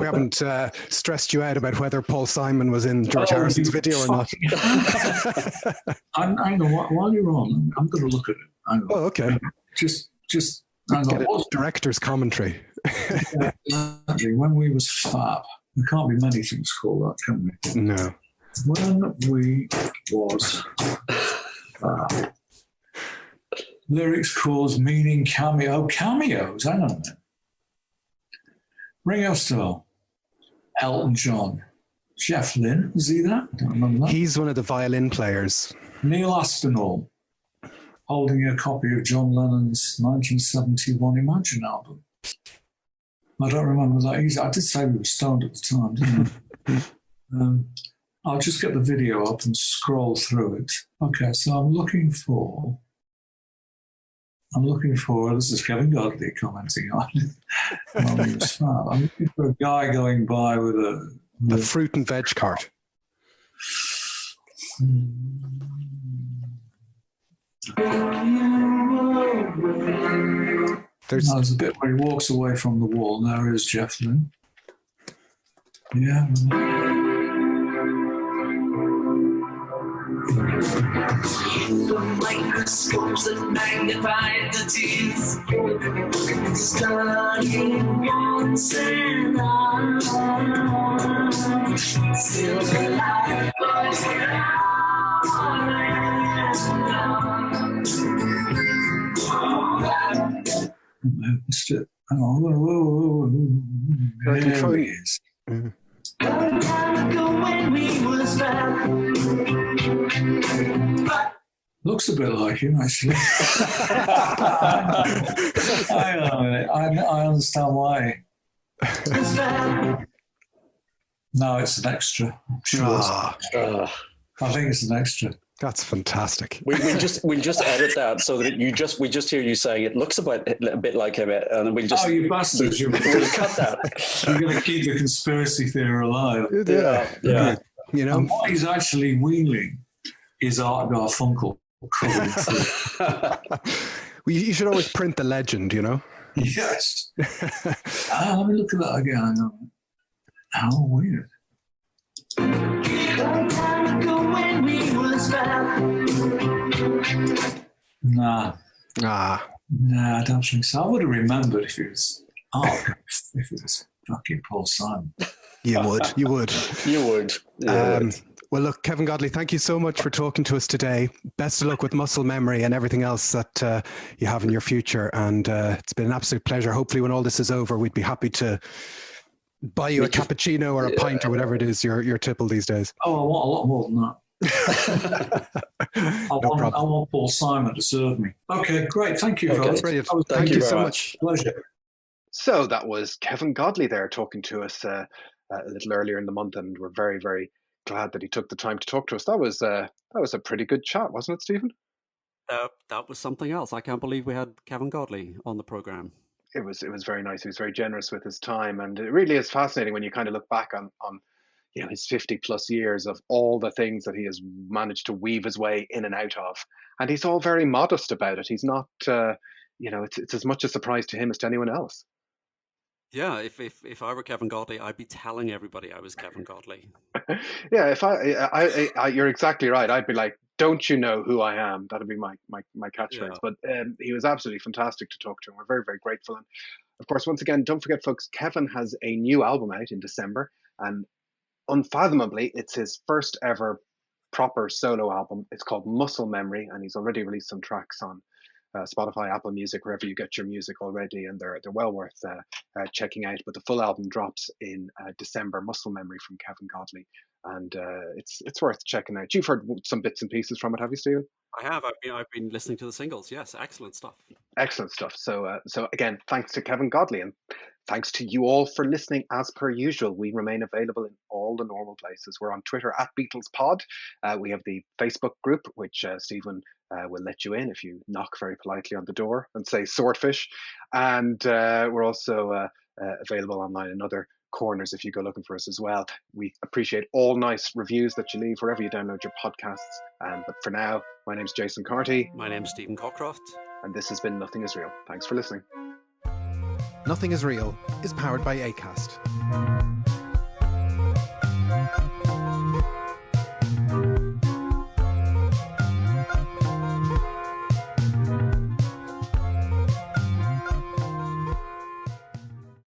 haven't stressed you out about whether Paul Simon was in George Harrison's video or not. I know. While you're on, I'm going to look at it. Oh, okay. Just get a director's commentary. When we was fab, there can't be many things called that, can we? No. When we was fab. Lyrics, cause, meaning, cameo. Cameos, hang on a minute. Ringo Starr, Elton John, Jeff Lynne, is he that? I don't remember that. He's one of the violin players. Neil Aspinall, holding a copy of John Lennon's 1971 Imagine album. I don't remember that either. I did say we were stoned at the time, didn't I? I'll just get the video up and scroll through it. Okay, so I'm looking for, this is Kevin Godley commenting on I'm looking for a guy going by with a fruit and veg cart. There's a bit where he walks away from the wall. There is Jeff Lynne. Yeah. The microscopes that magnified the teeth, studying once and on. Silver light was missed it. Whoa. There he is. Long time ago when we was back. Looks a bit like him, actually. I understand why. No, it's an extra. Sure. I think it's an extra. That's fantastic. We'll just edit that so that we just hear you saying it looks a bit like him, and we'll just you bastards! We'll cut that. You're going to keep the conspiracy theory alive. Yeah. You know, and what he's actually wheeling is Art Garfunkel. You should always print the legend, you know. Yes. Let me look at that again. How weird. Long time ago when we was back. Nah, I don't think so. I would have remembered if it was if it was fucking Paul Simon. You would. You would. Well, look, Kevin Godley, thank you so much for talking to us today. Best of luck with muscle memory and everything else that you have in your future. And it's been an absolute pleasure. Hopefully when all this is over, we'd be happy to buy you a cappuccino or a pint or whatever it is your tipple these days. Oh, I want a lot more than that. I want Paul Simon to serve me. Okay, great. Thank you, fellas. Brilliant. Thank you so much. Pleasure. So that was Kevin Godley there talking to us a little earlier in the month, and we're very, very glad that he took the time to talk to us. That was a pretty good chat, wasn't it, Stephen? That was something else. I can't believe we had Kevin Godley on the program. It was very nice. He was very generous with his time, and it really is fascinating when you kind of look back on his 50 plus years of all the things that he has managed to weave his way in and out of, and he's all very modest about it. He's not, it's as much a surprise to him as to anyone else. Yeah, if I were Kevin Godley, I'd be telling everybody I was Kevin Godley. Yeah, if you're exactly right. I'd be like, "Don't you know who I am?" That'd be my catchphrase. Yeah. But he was absolutely fantastic to talk to, and we're very very grateful. And of course, once again, don't forget, folks, Kevin has a new album out in December, and unfathomably, it's his first ever proper solo album. It's called Muscle Memory, and he's already released some tracks on Spotify, Apple Music, wherever you get your music already, and they're well worth checking out. But the full album drops in December. Muscle Memory from Kevin Godley, and it's worth checking out. You've heard some bits and pieces from it, have you, Stephen? I have. I've been listening to the singles. Yes, excellent stuff. Excellent stuff. So again, thanks to Kevin Godley, and thanks to you all for listening. As per usual, we remain available in all the normal places. We're on Twitter at Beatles Pod. We have the Facebook group, which Stephen will let you in if you knock very politely on the door and say swordfish. And we're also available online in other corners if you go looking for us as well. We appreciate all nice reviews that you leave wherever you download your podcasts. But for now, my name's Jason Carty. My name's Stephen Cockcroft. And this has been Nothing Is Real. Thanks for listening. Nothing Is Real is powered by Acast.